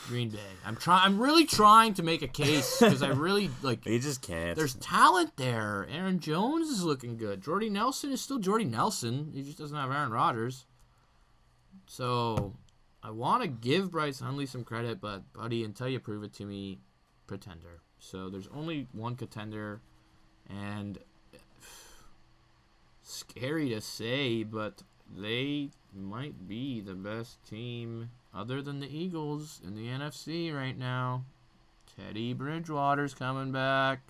Speaker 2: Green Bay. I'm really trying to make a case because I really like.
Speaker 3: You just can't.
Speaker 2: There's talent there. Aaron Jones is looking good. Jordy Nelson is still Jordy Nelson. He just doesn't have Aaron Rodgers. So, I want to give Bryce Hundley some credit, but, buddy, until you prove it to me, pretender. So, there's only one contender, and scary to say, but they might be the best team other than the Eagles in the NFC right now. Teddy Bridgewater's coming back.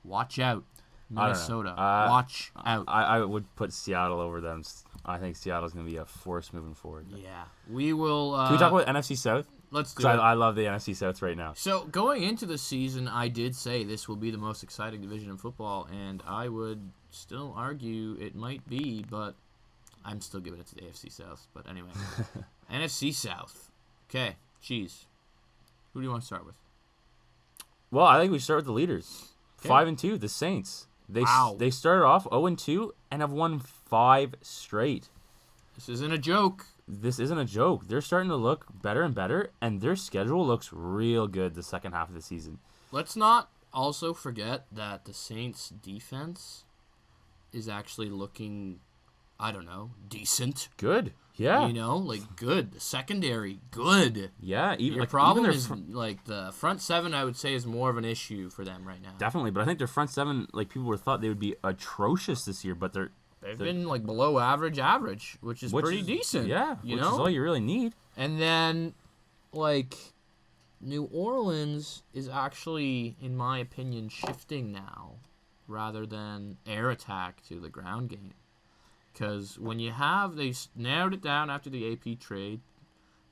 Speaker 2: Watch out. Minnesota. Watch out.
Speaker 3: I would put Seattle over them. I think Seattle's going to be a force moving forward.
Speaker 2: Yeah. We will...
Speaker 3: Can we talk about NFC South?
Speaker 2: Let's do
Speaker 3: Because
Speaker 2: it.
Speaker 3: I love the NFC South right now.
Speaker 2: So, going into the season, I did say this will be the most exciting division in football, and I would still argue it might be, but I'm still giving it to the AFC South. But anyway, NFC South. Okay, Cheese. Who do you want to start with?
Speaker 3: Well, I think we start with the leaders.
Speaker 2: Okay.
Speaker 3: 5-2, the Saints.
Speaker 2: Wow.
Speaker 3: They started off 0-2 and have won 5 straight.
Speaker 2: This isn't a joke.
Speaker 3: This isn't a joke. They're starting to look better and better, and their schedule looks real good the second half of the season.
Speaker 2: Let's not also forget that the Saints' defense is actually looking, I don't know, decent.
Speaker 3: Good. Yeah.
Speaker 2: Good. The secondary, good.
Speaker 3: Yeah.
Speaker 2: Your problem is, the front 7, I would say, is more of an issue for them right now.
Speaker 3: Definitely, but I think their front 7, people were thought they would be atrocious this year, but
Speaker 2: They've been, below average, which is pretty decent.
Speaker 3: Yeah, which is all you really need.
Speaker 2: And then, New Orleans is actually, in my opinion, shifting now rather than air attack to the ground game. Because when they narrowed it down after the AP trade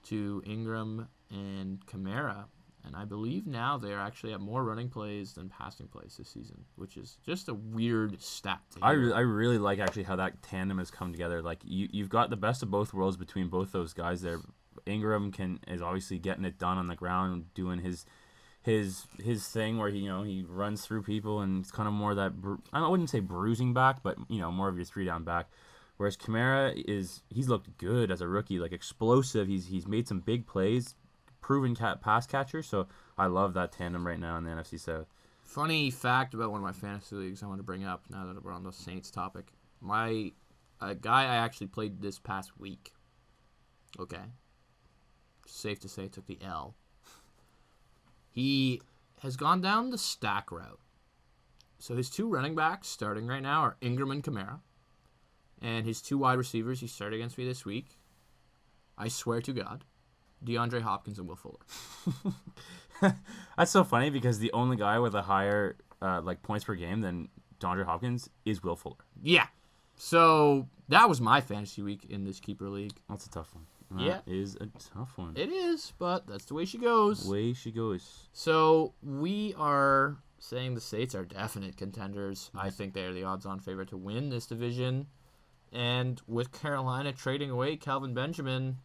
Speaker 2: to Ingram and Kamara, and I believe now they actually have more running plays than passing plays this season, which is just a weird stat to hear.
Speaker 3: I really like actually how that tandem has come together. You've got the best of both worlds between both those guys there. Ingram is obviously getting it done on the ground, doing his thing where he runs through people, and it's kind of more that I wouldn't say bruising back, but more of your 3-down back. Whereas Kamara he's looked good as a rookie, explosive. He's made some big plays, proven pass catcher. So I love that tandem right now in the NFC South.
Speaker 2: Funny fact about one of my fantasy leagues I want to bring up now that we're on the Saints topic. A guy I actually played this past week. Okay. Safe to say took the L. He has gone down the stack route. So his 2 running backs starting right now are Ingram and Kamara. And his 2 wide receivers he started against me this week, I swear to God, DeAndre Hopkins and Will Fuller.
Speaker 3: That's so funny because the only guy with a higher points per game than DeAndre Hopkins is Will Fuller.
Speaker 2: Yeah. So that was my fantasy week in this keeper league.
Speaker 3: That's a tough one.
Speaker 2: Yeah.
Speaker 3: That is a tough one.
Speaker 2: It is, but that's the way she goes. So we are saying the Saints are definite contenders. I think they are the odds-on favorite to win this division. And with Carolina trading away Calvin Benjamin,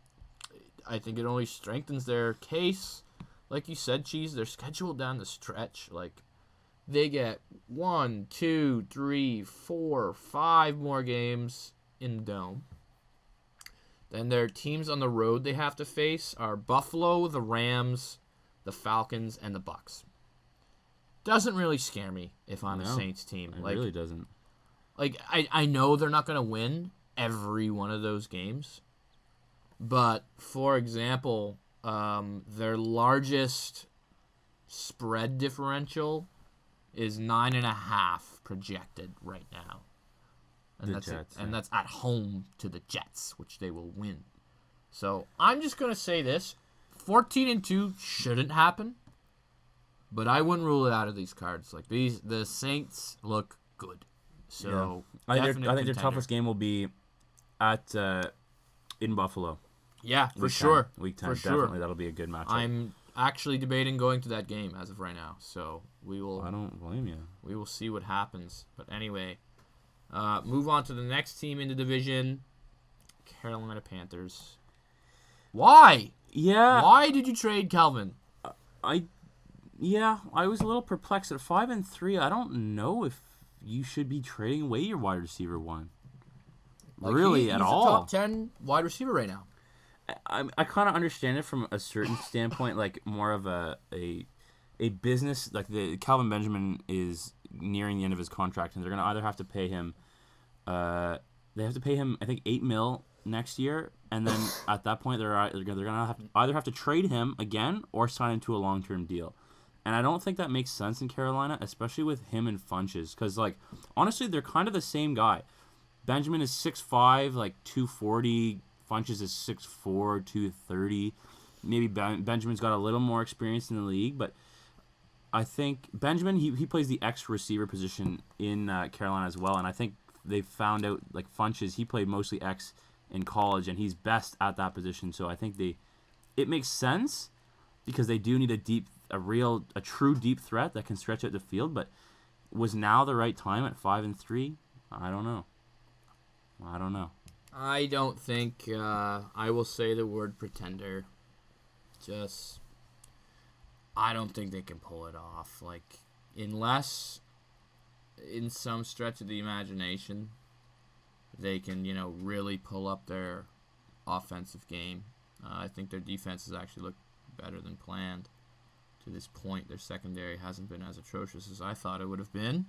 Speaker 2: I think it only strengthens their case. Like you said, Cheese, their schedule down the stretch, They get 1, 2, 3, 4, 5 more games in the Dome. Then their teams on the road they have to face are Buffalo, the Rams, the Falcons, and the Bucks. Doesn't really scare me if I'm a Saints team.
Speaker 3: It really doesn't.
Speaker 2: Like, I know they're not going to win every one of those games. But, for example, their largest spread differential is 9.5 projected right now. And that's at home to the Jets, which they will win. So I'm just gonna say this: 14-2 shouldn't happen, but I wouldn't rule it out of these cards. Like the Saints look good. So
Speaker 3: I think their toughest game will be at in Buffalo.
Speaker 2: Yeah, for sure.
Speaker 3: Week 10,
Speaker 2: for
Speaker 3: definitely
Speaker 2: sure.
Speaker 3: That'll be a good matchup.
Speaker 2: I'm actually debating going to that game as of right now. So we will.
Speaker 3: I don't blame you.
Speaker 2: We will see what happens. But anyway, move on to the next team in the division, Carolina Panthers. Why?
Speaker 3: Yeah.
Speaker 2: Why did you trade Calvin?
Speaker 3: I was a little perplexed at 5-3. I don't know if you should be trading away your wide receiver one.
Speaker 2: Like
Speaker 3: really,
Speaker 2: he's
Speaker 3: at
Speaker 2: a
Speaker 3: all.
Speaker 2: top 10 wide receiver right now.
Speaker 3: I kind of understand it from a certain standpoint, like more of a business. Like the Calvin Benjamin is nearing the end of his contract, and they're gonna either have to pay him. They have to pay him, I think, $8 million next year, and then at that point they're gonna either have to trade him again or sign him to a long-term deal. And I don't think that makes sense in Carolina, especially with him and Funches, because like honestly they're kind of the same guy. Benjamin is 6'5", like 240. Funches is 6'4", 230. Maybe Benjamin's got a little more experience in the league, but I think Benjamin, he plays the X receiver position in Carolina as well, and I think they found out, like Funches, he played mostly X in college, and he's best at that position, so I think it makes sense because they do need a true deep threat that can stretch out the field, but was now the right time at 5-3? I don't know.
Speaker 2: I don't think I will say the word pretender. I don't think they can pull it off. Like, unless in some stretch of the imagination they can, really pull up their offensive game. I think their defense has actually looked better than planned to this point. Their secondary hasn't been as atrocious as I thought it would have been.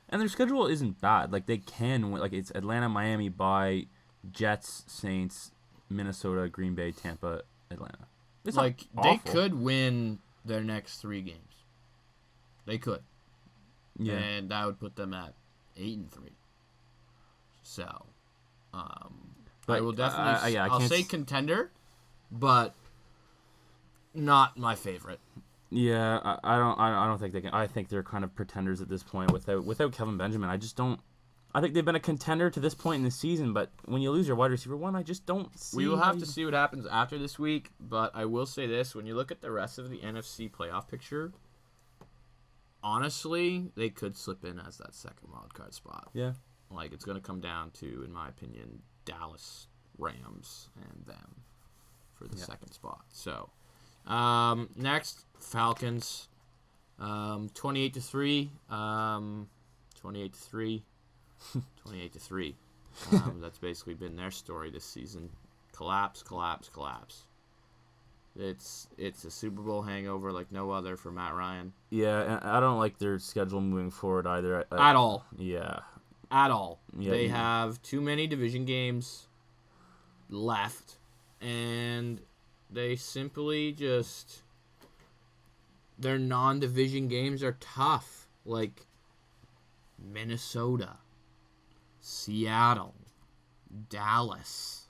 Speaker 3: And their schedule isn't bad. Like, they can win. Like, it's Atlanta, Miami, bye, Jets, Saints, Minnesota, Green Bay, Tampa, Atlanta. It's
Speaker 2: like, they could win their next 3 games. They could. Yeah. And that would put them at 8-3. So, I will definitely I'll say contender, but not my favorite.
Speaker 3: Yeah, I don't think they can. I think they're kind of pretenders at this point without Kevin Benjamin. I just don't. I think they've been a contender to this point in the season, but when you lose your wide receiver one, I just don't see.
Speaker 2: We will have to see what happens after this week, but I will say this: when you look at the rest of the NFC playoff picture, honestly, they could slip in as that second wildcard spot.
Speaker 3: Yeah.
Speaker 2: Like, it's going to come down to, in my opinion, Dallas, Rams, and them for the second spot. So, next, Falcons, 28-3, 28-3. 28-3. That's basically been their story this season. Collapse. It's a Super Bowl hangover like no other for Matt Ryan.
Speaker 3: Yeah, and I don't like their schedule moving forward either.
Speaker 2: At all.
Speaker 3: Yeah.
Speaker 2: At all.
Speaker 3: Yeah,
Speaker 2: they have too many division games left, and they simply just... Their non-division games are tough. Like Minnesota, Seattle, Dallas.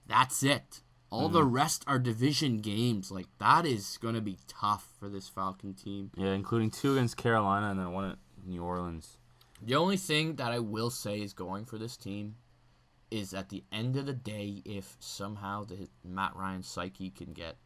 Speaker 2: That's it. All the rest are division games. Like, that is going to be tough for this Falcon team.
Speaker 3: Yeah, including 2 against Carolina and then 1 at New Orleans.
Speaker 2: The only thing that I will say is going for this team is at the end of the day, if somehow the Matt Ryan psyche can get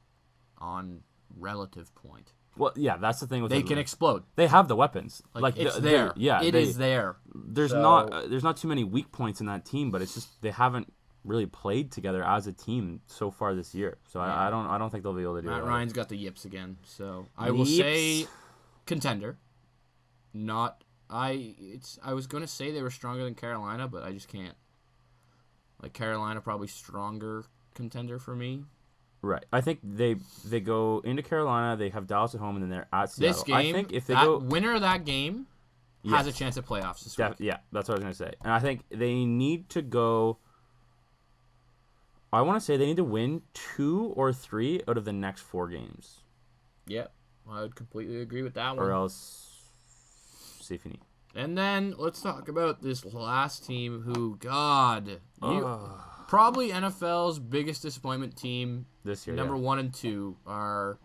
Speaker 2: on relative point.
Speaker 3: Well, yeah, that's the thing with
Speaker 2: they can explode.
Speaker 3: They have the weapons.
Speaker 2: Like it's there.
Speaker 3: Yeah,
Speaker 2: it is there.
Speaker 3: There's not too many weak points in that team, but it's just they haven't really played together as a team so far this year. So yeah. I don't think they'll be able to do it.
Speaker 2: Matt Ryan's got the yips again. So I will say contender. I was gonna say they were stronger than Carolina, but I just can't. Like Carolina, probably stronger contender for me.
Speaker 3: Right. I think they go into Carolina. They have Dallas at home, and then they're at Seattle.
Speaker 2: This game,
Speaker 3: I think if they go
Speaker 2: winner of that game has a chance at playoffs this week.
Speaker 3: Yeah, that's what I was gonna say. And I think they need to go. I want to say they need to win 2 or 3 out of the next 4 games.
Speaker 2: Yep, I would completely agree with that one.
Speaker 3: Or else, c'est fini.
Speaker 2: And then let's talk about this last team who, probably NFL's biggest disappointment team
Speaker 3: This year,
Speaker 2: number 1 and 2 are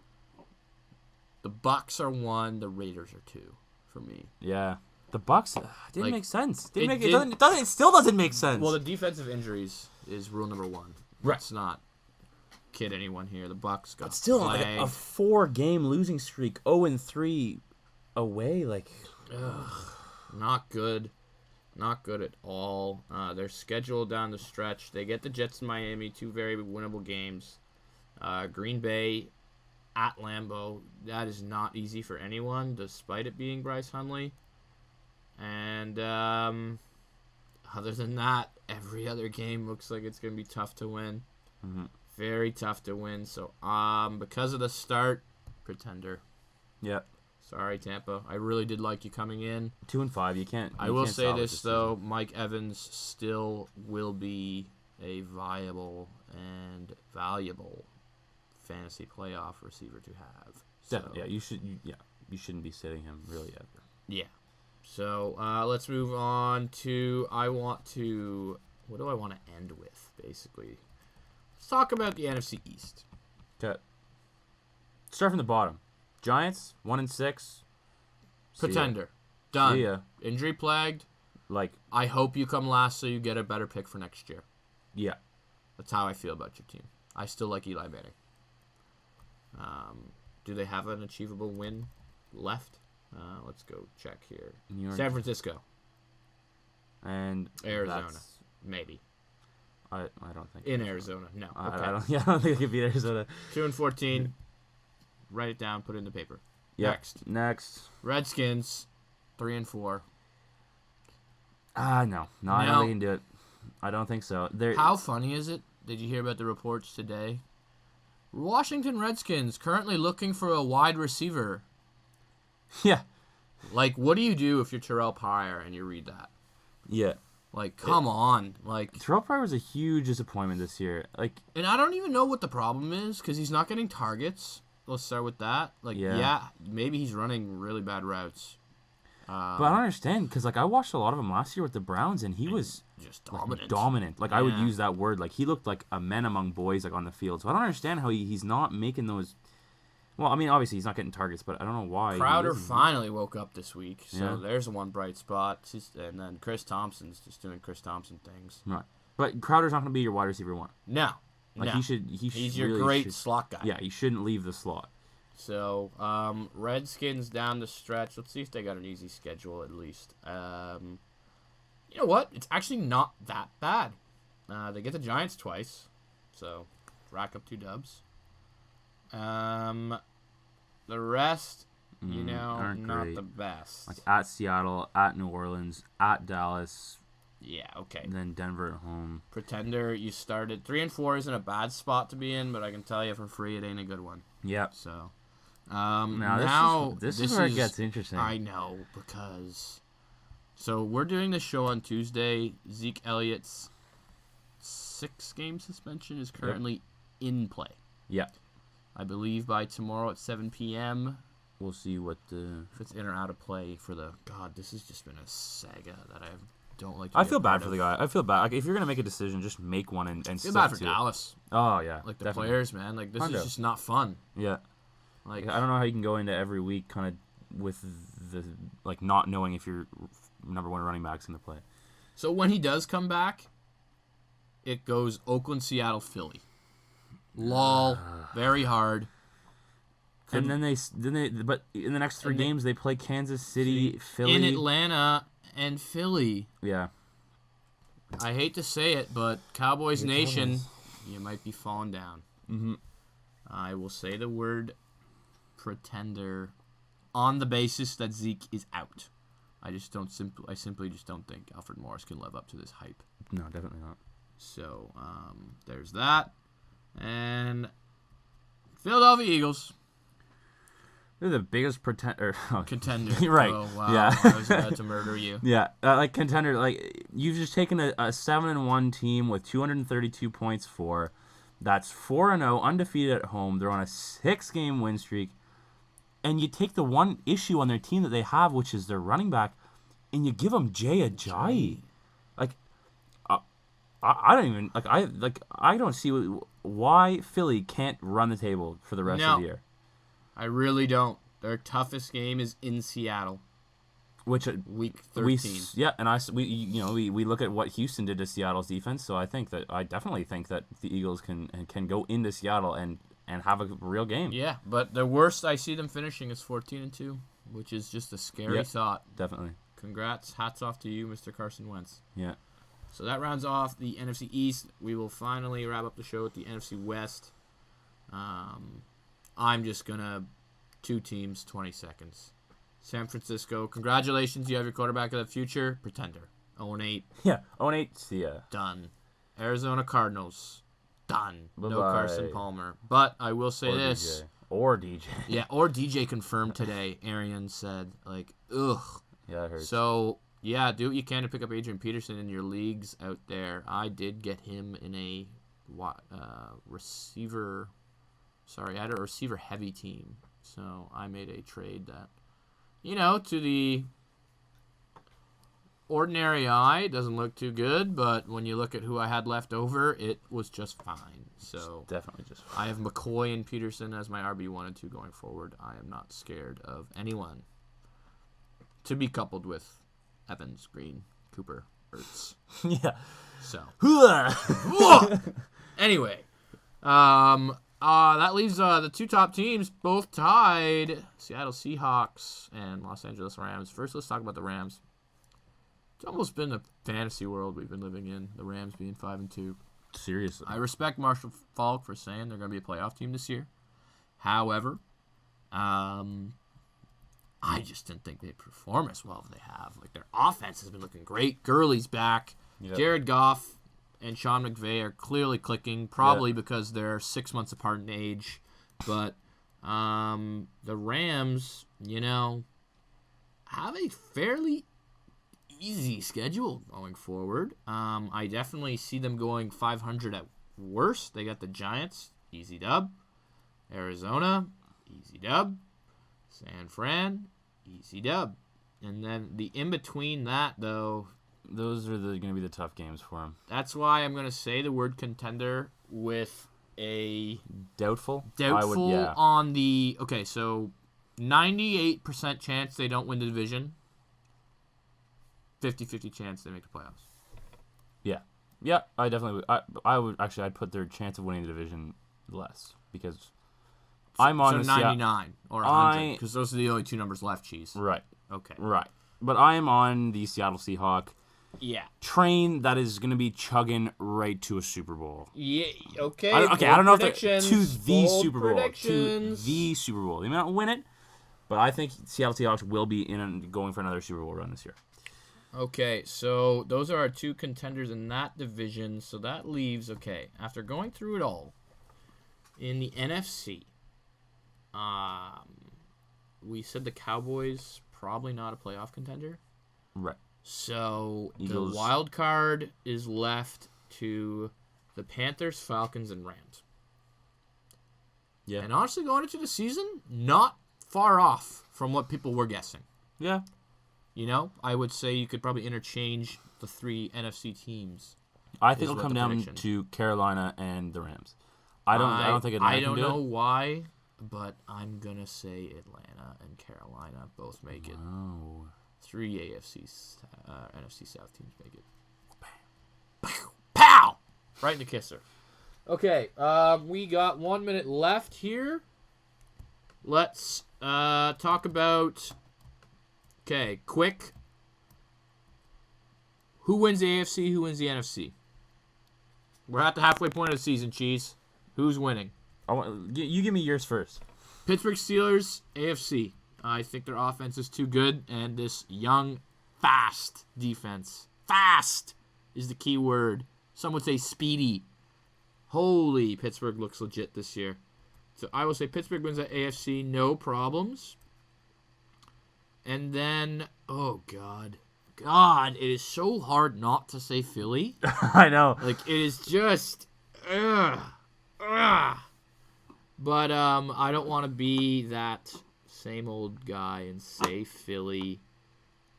Speaker 2: the Bucks are 1, the Raiders are 2 for me.
Speaker 3: Yeah. The Bucks didn't
Speaker 2: Like,
Speaker 3: make sense.
Speaker 2: it
Speaker 3: It still doesn't make sense.
Speaker 2: Well, the defensive injuries is rule number 1.
Speaker 3: Right.
Speaker 2: Let's not kid anyone here. The Bucks got
Speaker 3: still like
Speaker 2: flagged.
Speaker 3: a 4-game losing streak, 0-3 away. Like,
Speaker 2: Not good. Not good at all. Their schedule down the stretch. They get the Jets in Miami, 2 very winnable games. Green Bay at Lambeau. That is not easy for anyone, despite it being Bryce Hundley. And other than that, every other game looks like it's going to be tough to win.
Speaker 3: Mm-hmm.
Speaker 2: Very tough to win. So, because of the start, pretender.
Speaker 3: yeah,
Speaker 2: Sorry, Tampa. I really did like you coming in.
Speaker 3: 2-5. You can't.
Speaker 2: I will say this, though. Mike Evans still will be a viable and valuable fantasy playoff receiver to have. So,
Speaker 3: Yeah, you shouldn't be sitting him really ever.
Speaker 2: Yeah. So let's move on to what do I want to end with, basically? Let's talk about the NFC East.
Speaker 3: Okay. Start from the bottom. Giants 1-6.
Speaker 2: Pretender. Done.
Speaker 3: See ya.
Speaker 2: Injury plagued.
Speaker 3: Like,
Speaker 2: I hope you come last so you get a better pick for next year.
Speaker 3: yeah.
Speaker 2: That's how I feel about your team. I still like Eli Manning. Do they have an achievable win left? Let's go check here.
Speaker 3: New York.
Speaker 2: San Francisco.
Speaker 3: And
Speaker 2: Arizona.
Speaker 3: that's-
Speaker 2: Maybe.
Speaker 3: I don't think
Speaker 2: In Arizona. No.
Speaker 3: I
Speaker 2: Okay.
Speaker 3: don't. Yeah, I don't think it could beat Arizona.
Speaker 2: 2-14. Write it down. Put it in the paper.
Speaker 3: Yeah.
Speaker 2: Next. Redskins. 3-4.
Speaker 3: No. I don't think they can do it. I don't think so.
Speaker 2: How funny is it? Did you hear about the reports today? Washington Redskins currently looking for a wide receiver.
Speaker 3: Yeah.
Speaker 2: Like, what do you do if you're Terrell Pryor and you read that?
Speaker 3: Yeah.
Speaker 2: Like, come on. Like,
Speaker 3: Terrell Pryor was a huge disappointment this year. Like,
Speaker 2: and I don't even know what the problem is because he's not getting targets. Let's start with that. Like, yeah maybe he's running really bad routes.
Speaker 3: but I don't understand because like I watched a lot of him last year with the Browns and he was
Speaker 2: Just dominant.
Speaker 3: dominant. Like I would
Speaker 2: Yeah.
Speaker 3: use that word. Like he looked like a man among boys like on the field. So I don't understand how he's not making those. Well, I mean, obviously he's not getting targets, but I don't know why.
Speaker 2: Crowder finally woke up this week, so
Speaker 3: Yeah.
Speaker 2: there's one bright spot. And then Chris Thompson's just doing Chris Thompson things.
Speaker 3: Right. But Crowder's not going to be your wide receiver 1.
Speaker 2: No.
Speaker 3: Like
Speaker 2: no.
Speaker 3: he should.
Speaker 2: He's your
Speaker 3: really
Speaker 2: great
Speaker 3: should-
Speaker 2: slot guy.
Speaker 3: Yeah, he shouldn't leave the slot.
Speaker 2: So, Redskins down the stretch. Let's see if they got an easy schedule at least. You know what? It's actually not that bad. They get the Giants twice, so rack up 2 dubs. The rest,
Speaker 3: aren't
Speaker 2: not
Speaker 3: great.
Speaker 2: the best.
Speaker 3: Like at Seattle, at New Orleans, at Dallas,
Speaker 2: Yeah, okay.
Speaker 3: and then Denver at home.
Speaker 2: Pretender, you started 3-4 isn't a bad spot to be in, but I can tell you for free it ain't a good one.
Speaker 3: Yep.
Speaker 2: So,
Speaker 3: This is where it gets interesting.
Speaker 2: I know because. So we're doing the show on Tuesday. Zeke Elliott's 6-game suspension is currently in play.
Speaker 3: Yeah.
Speaker 2: I believe by tomorrow at 7 p.m.
Speaker 3: We'll see what the.
Speaker 2: if it's in or out of play for the. God, this has just been a saga that I don't like.
Speaker 3: I feel bad for the guy. I feel bad. Like if you're gonna make a decision, just make one and
Speaker 2: I feel
Speaker 3: stick
Speaker 2: bad for
Speaker 3: to
Speaker 2: Dallas.
Speaker 3: It. Oh yeah.
Speaker 2: Like the
Speaker 3: definitely.
Speaker 2: players, man. Like this is just not fun.
Speaker 3: Yeah.
Speaker 2: Like
Speaker 3: I don't know how you can go into every week kind of with the like not knowing if your number 1 running back's gonna play.
Speaker 2: So when he does come back, it goes Oakland, Seattle, Philly. Lol, very hard.
Speaker 3: And then but in the next 3 games they play Kansas City, Philly,
Speaker 2: In Atlanta and Philly.
Speaker 3: Yeah.
Speaker 2: I hate to say it, but Cowboys Nation, you might be falling down.
Speaker 3: Mm-hmm.
Speaker 2: I will say the word pretender on the basis that Zeke is out. I simply just don't think Alfred Morris can live up to this hype.
Speaker 3: No, definitely not.
Speaker 2: So there's that. And Philadelphia Eagles.
Speaker 3: They're the biggest
Speaker 2: Contender.
Speaker 3: Right.
Speaker 2: Oh, wow.
Speaker 3: Yeah.
Speaker 2: I was about to murder you.
Speaker 3: Yeah. Like contender. Like you've just taken a 7-1 team with 232 points for. That's 4-0, undefeated at home. They're on a 6-game win streak. And you take the one issue on their team that they have, which is their running back, and you give them Jay Ajayi. Like, I don't even I don't see why Philly can't run the table for the rest of the year.
Speaker 2: I really don't. Their toughest game is in Seattle.
Speaker 3: Which
Speaker 2: week 13.
Speaker 3: We look at what Houston did to Seattle's defense, so I definitely think that the Eagles can go into Seattle and have a real game.
Speaker 2: Yeah, but the worst I see them finishing is 14-2, which is just a scary thought.
Speaker 3: Definitely.
Speaker 2: Congrats, hats off to you, Mr. Carson Wentz.
Speaker 3: Yeah.
Speaker 2: So that rounds off the NFC East. We will finally wrap up the show with the NFC West. I'm just gonna 2 teams, 20 seconds. San Francisco, congratulations, you have your quarterback of the future. Pretender, 0-8.
Speaker 3: Yeah, 0-8, see ya.
Speaker 2: Done. Arizona Cardinals, done.
Speaker 3: Bye-bye.
Speaker 2: No Carson Palmer. But I will say this.
Speaker 3: Or DJ.
Speaker 2: Yeah, or DJ confirmed today. Arian said, ugh.
Speaker 3: Yeah, I heard.
Speaker 2: So, yeah, do what you can to pick up Adrian Peterson in your leagues out there. I did get him in a receiver. Sorry, I had a receiver-heavy team. So I made a trade that, to the ordinary eye, it doesn't look too good. But when you look at who I had left over, it was just fine. So
Speaker 3: definitely just fine.
Speaker 2: I have McCoy and Peterson as my RB1 and 2 going forward. I am not scared of anyone. To be coupled with Evans, Green, Cooper, Ertz.
Speaker 3: Yeah.
Speaker 2: So. Anyway. That leaves the 2 top teams both tied. Seattle Seahawks and Los Angeles Rams. First, let's talk about the Rams. It's almost been a fantasy world we've been living in, the Rams being 5-2.
Speaker 3: Seriously.
Speaker 2: I respect Marshall Faulk for saying they're going to be a playoff team this year. However, I just didn't think they'd perform as well as they have. Their offense has been looking great. Gurley's back. Yep. Jared Goff and Sean McVay are clearly clicking, probably because they're 6 months apart in age. But the Rams, have a fairly easy schedule going forward. I definitely see them going 500 at worst. They got the Giants, easy dub. Arizona, easy dub. San Fran, easy dub. And then the in-between that, though,
Speaker 3: those are going to be the tough games for them.
Speaker 2: That's why I'm going to say the word contender with a...
Speaker 3: Doubtful?
Speaker 2: On the... Okay, so 98% chance they don't win the division. 50-50 chance they make the playoffs.
Speaker 3: Yeah. Yeah, I definitely would. I would actually, I'd put their chance of winning the division less because I'm on...
Speaker 2: So 99 or 100 because those are the only 2 numbers left, Cheese.
Speaker 3: Right.
Speaker 2: Okay.
Speaker 3: Right. But I am on the Seattle Seahawks train that is going to be chugging right to a Super Bowl.
Speaker 2: Yeah, okay.
Speaker 3: I don't know if they're to the Super Bowl.
Speaker 2: Predictions.
Speaker 3: To the Super Bowl. They may not win it, but I think Seattle Seahawks will be going for another Super Bowl run this year.
Speaker 2: Okay, so those are our 2 contenders in that division. So that leaves, after going through it all, in the NFC, we said the Cowboys probably not a playoff contender.
Speaker 3: Right.
Speaker 2: So
Speaker 3: Eagles.
Speaker 2: The wild card is left to the Panthers, Falcons, and Rams.
Speaker 3: Yeah.
Speaker 2: And honestly, going into the season, not far off from what people were guessing.
Speaker 3: Yeah.
Speaker 2: I would say you could probably interchange the 3 NFC teams.
Speaker 3: I think it'll come down to Carolina and the Rams. I don't think Atlanta can do it.
Speaker 2: I don't know why, but I'm gonna say Atlanta and Carolina both make it.
Speaker 3: Oh.
Speaker 2: 3 NFC South teams make it. Pow! Pow! Right in the kisser. Okay, we got 1 minute left here. Let's talk about... Okay, quick. Who wins the AFC? Who wins the NFC? We're at the halfway point of the season, Cheese. Who's winning?
Speaker 3: You give me yours first.
Speaker 2: Pittsburgh Steelers, AFC. I think their offense is too good, and this young fast defense. Fast is the key word. Some would say speedy. Holy, Pittsburgh looks legit this year. So I will say Pittsburgh wins that AFC, no problems. And then, oh, God. God, it is so hard not to say Philly.
Speaker 3: I know.
Speaker 2: Like, it is just, ugh. But I don't want to be that same old guy and say Philly.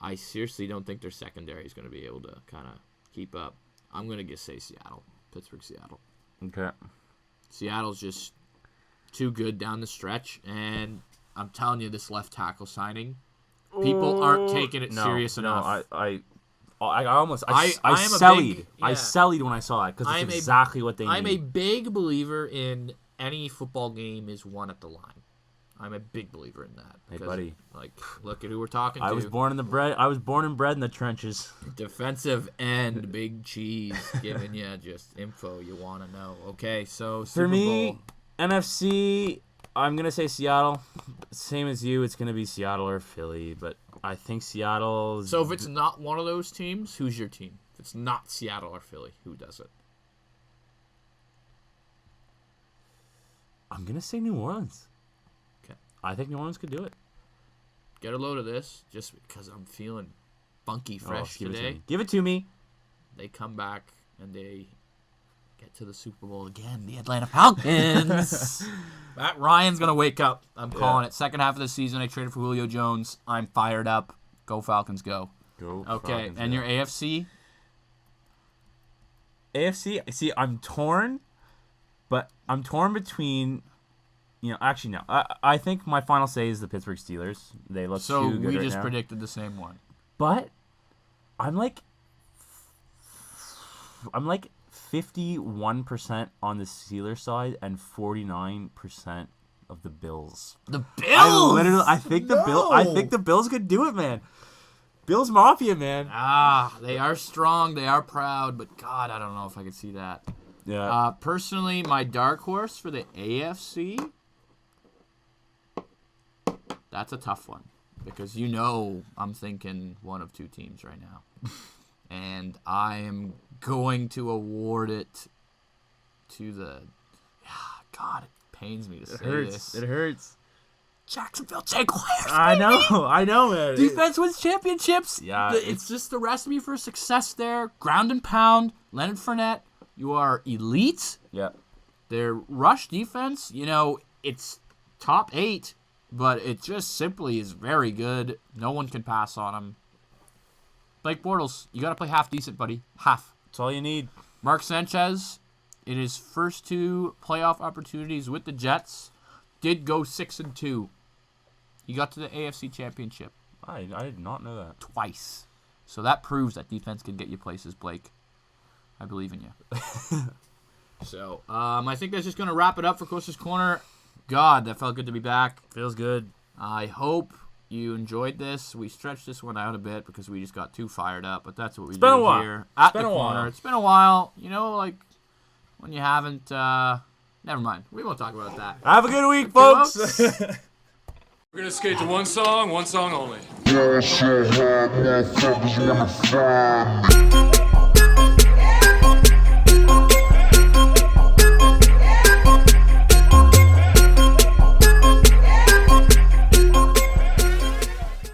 Speaker 2: I seriously don't think their secondary is going to be able to kind of keep up. I'm going to just say Seattle. Pittsburgh, Seattle.
Speaker 3: Okay.
Speaker 2: Seattle's just too good down the stretch, and I'm telling you, this left tackle signing, people aren't taking it serious enough.
Speaker 3: I sullied when I saw that because it's exactly what they need.
Speaker 2: I'm a big believer in any football game is won at the line. I'm a big believer in that.
Speaker 3: Hey, buddy.
Speaker 2: Like, look at who we're talking to.
Speaker 3: I was born and bred in the trenches.
Speaker 2: Defensive end, Big Cheese, giving you just info you want to know. Okay, so
Speaker 3: for me, NFC, I'm gonna say Seattle. Same as you, it's gonna be Seattle or Philly, but I think Seattle.
Speaker 2: So if it's not one of those teams, who's your team? If it's not Seattle or Philly, who does it?
Speaker 3: I'm gonna say New Orleans.
Speaker 2: Okay,
Speaker 3: I think New Orleans could do it.
Speaker 2: Get a load of this, just because I'm feeling funky fresh today.
Speaker 3: Give it to me.
Speaker 2: They come back and they get to the Super Bowl again. The Atlanta Falcons. Matt Ryan's gonna wake up. I'm calling it. Second half of the season, I traded for Julio Jones. I'm fired up. Go Falcons, go.
Speaker 3: Go.
Speaker 2: Okay,
Speaker 3: Falcons,
Speaker 2: and
Speaker 3: go.
Speaker 2: your AFC?
Speaker 3: AFC. See, I'm torn, but I'm torn between. Actually, no. I think my final say is the Pittsburgh Steelers. They look too good
Speaker 2: we
Speaker 3: right
Speaker 2: just
Speaker 3: now.
Speaker 2: predicted the same one.
Speaker 3: But I'm like 51% on the Steelers side and 49% of the Bills.
Speaker 2: The Bills.
Speaker 3: I think the Bills could do it, man. Bills Mafia, man.
Speaker 2: They are strong. They are proud. But God, I don't know if I could see that.
Speaker 3: Yeah.
Speaker 2: Personally, my dark horse for the AFC. That's a tough one because I'm thinking one of two teams right now. And I am going to award it to the... God, it pains me to say this.
Speaker 3: It hurts.
Speaker 2: Jacksonville Jaguars.
Speaker 3: I know, man.
Speaker 2: Defense wins championships.
Speaker 3: Yeah.
Speaker 2: It's just the recipe for success there. Ground and pound. Leonard Fournette. You are elite.
Speaker 3: Yeah.
Speaker 2: Their rush defense, it's top 8. But it just simply is very good. No one can pass on him. Blake Bortles, you got to play half decent, buddy. Half.
Speaker 3: That's all you need.
Speaker 2: Mark Sanchez, in his first 2 playoff opportunities with the Jets, did go 6-2. He got to the AFC Championship.
Speaker 3: I did not know that.
Speaker 2: Twice. So that proves that defense can get you places, Blake. I believe in you. So, I think that's just going to wrap it up for Coach's Corner. God, that felt good to be back.
Speaker 3: Feels good.
Speaker 2: I hope you enjoyed this. We stretched this one out a bit because we just got too fired up, but that's what we do here at the corner. It's been a while. When you haven't... never mind. We won't talk about that.
Speaker 3: Have a good week, folks.
Speaker 4: We're going to skate to one song only.
Speaker 5: Yeah, shit, motherfuckers wanna find me.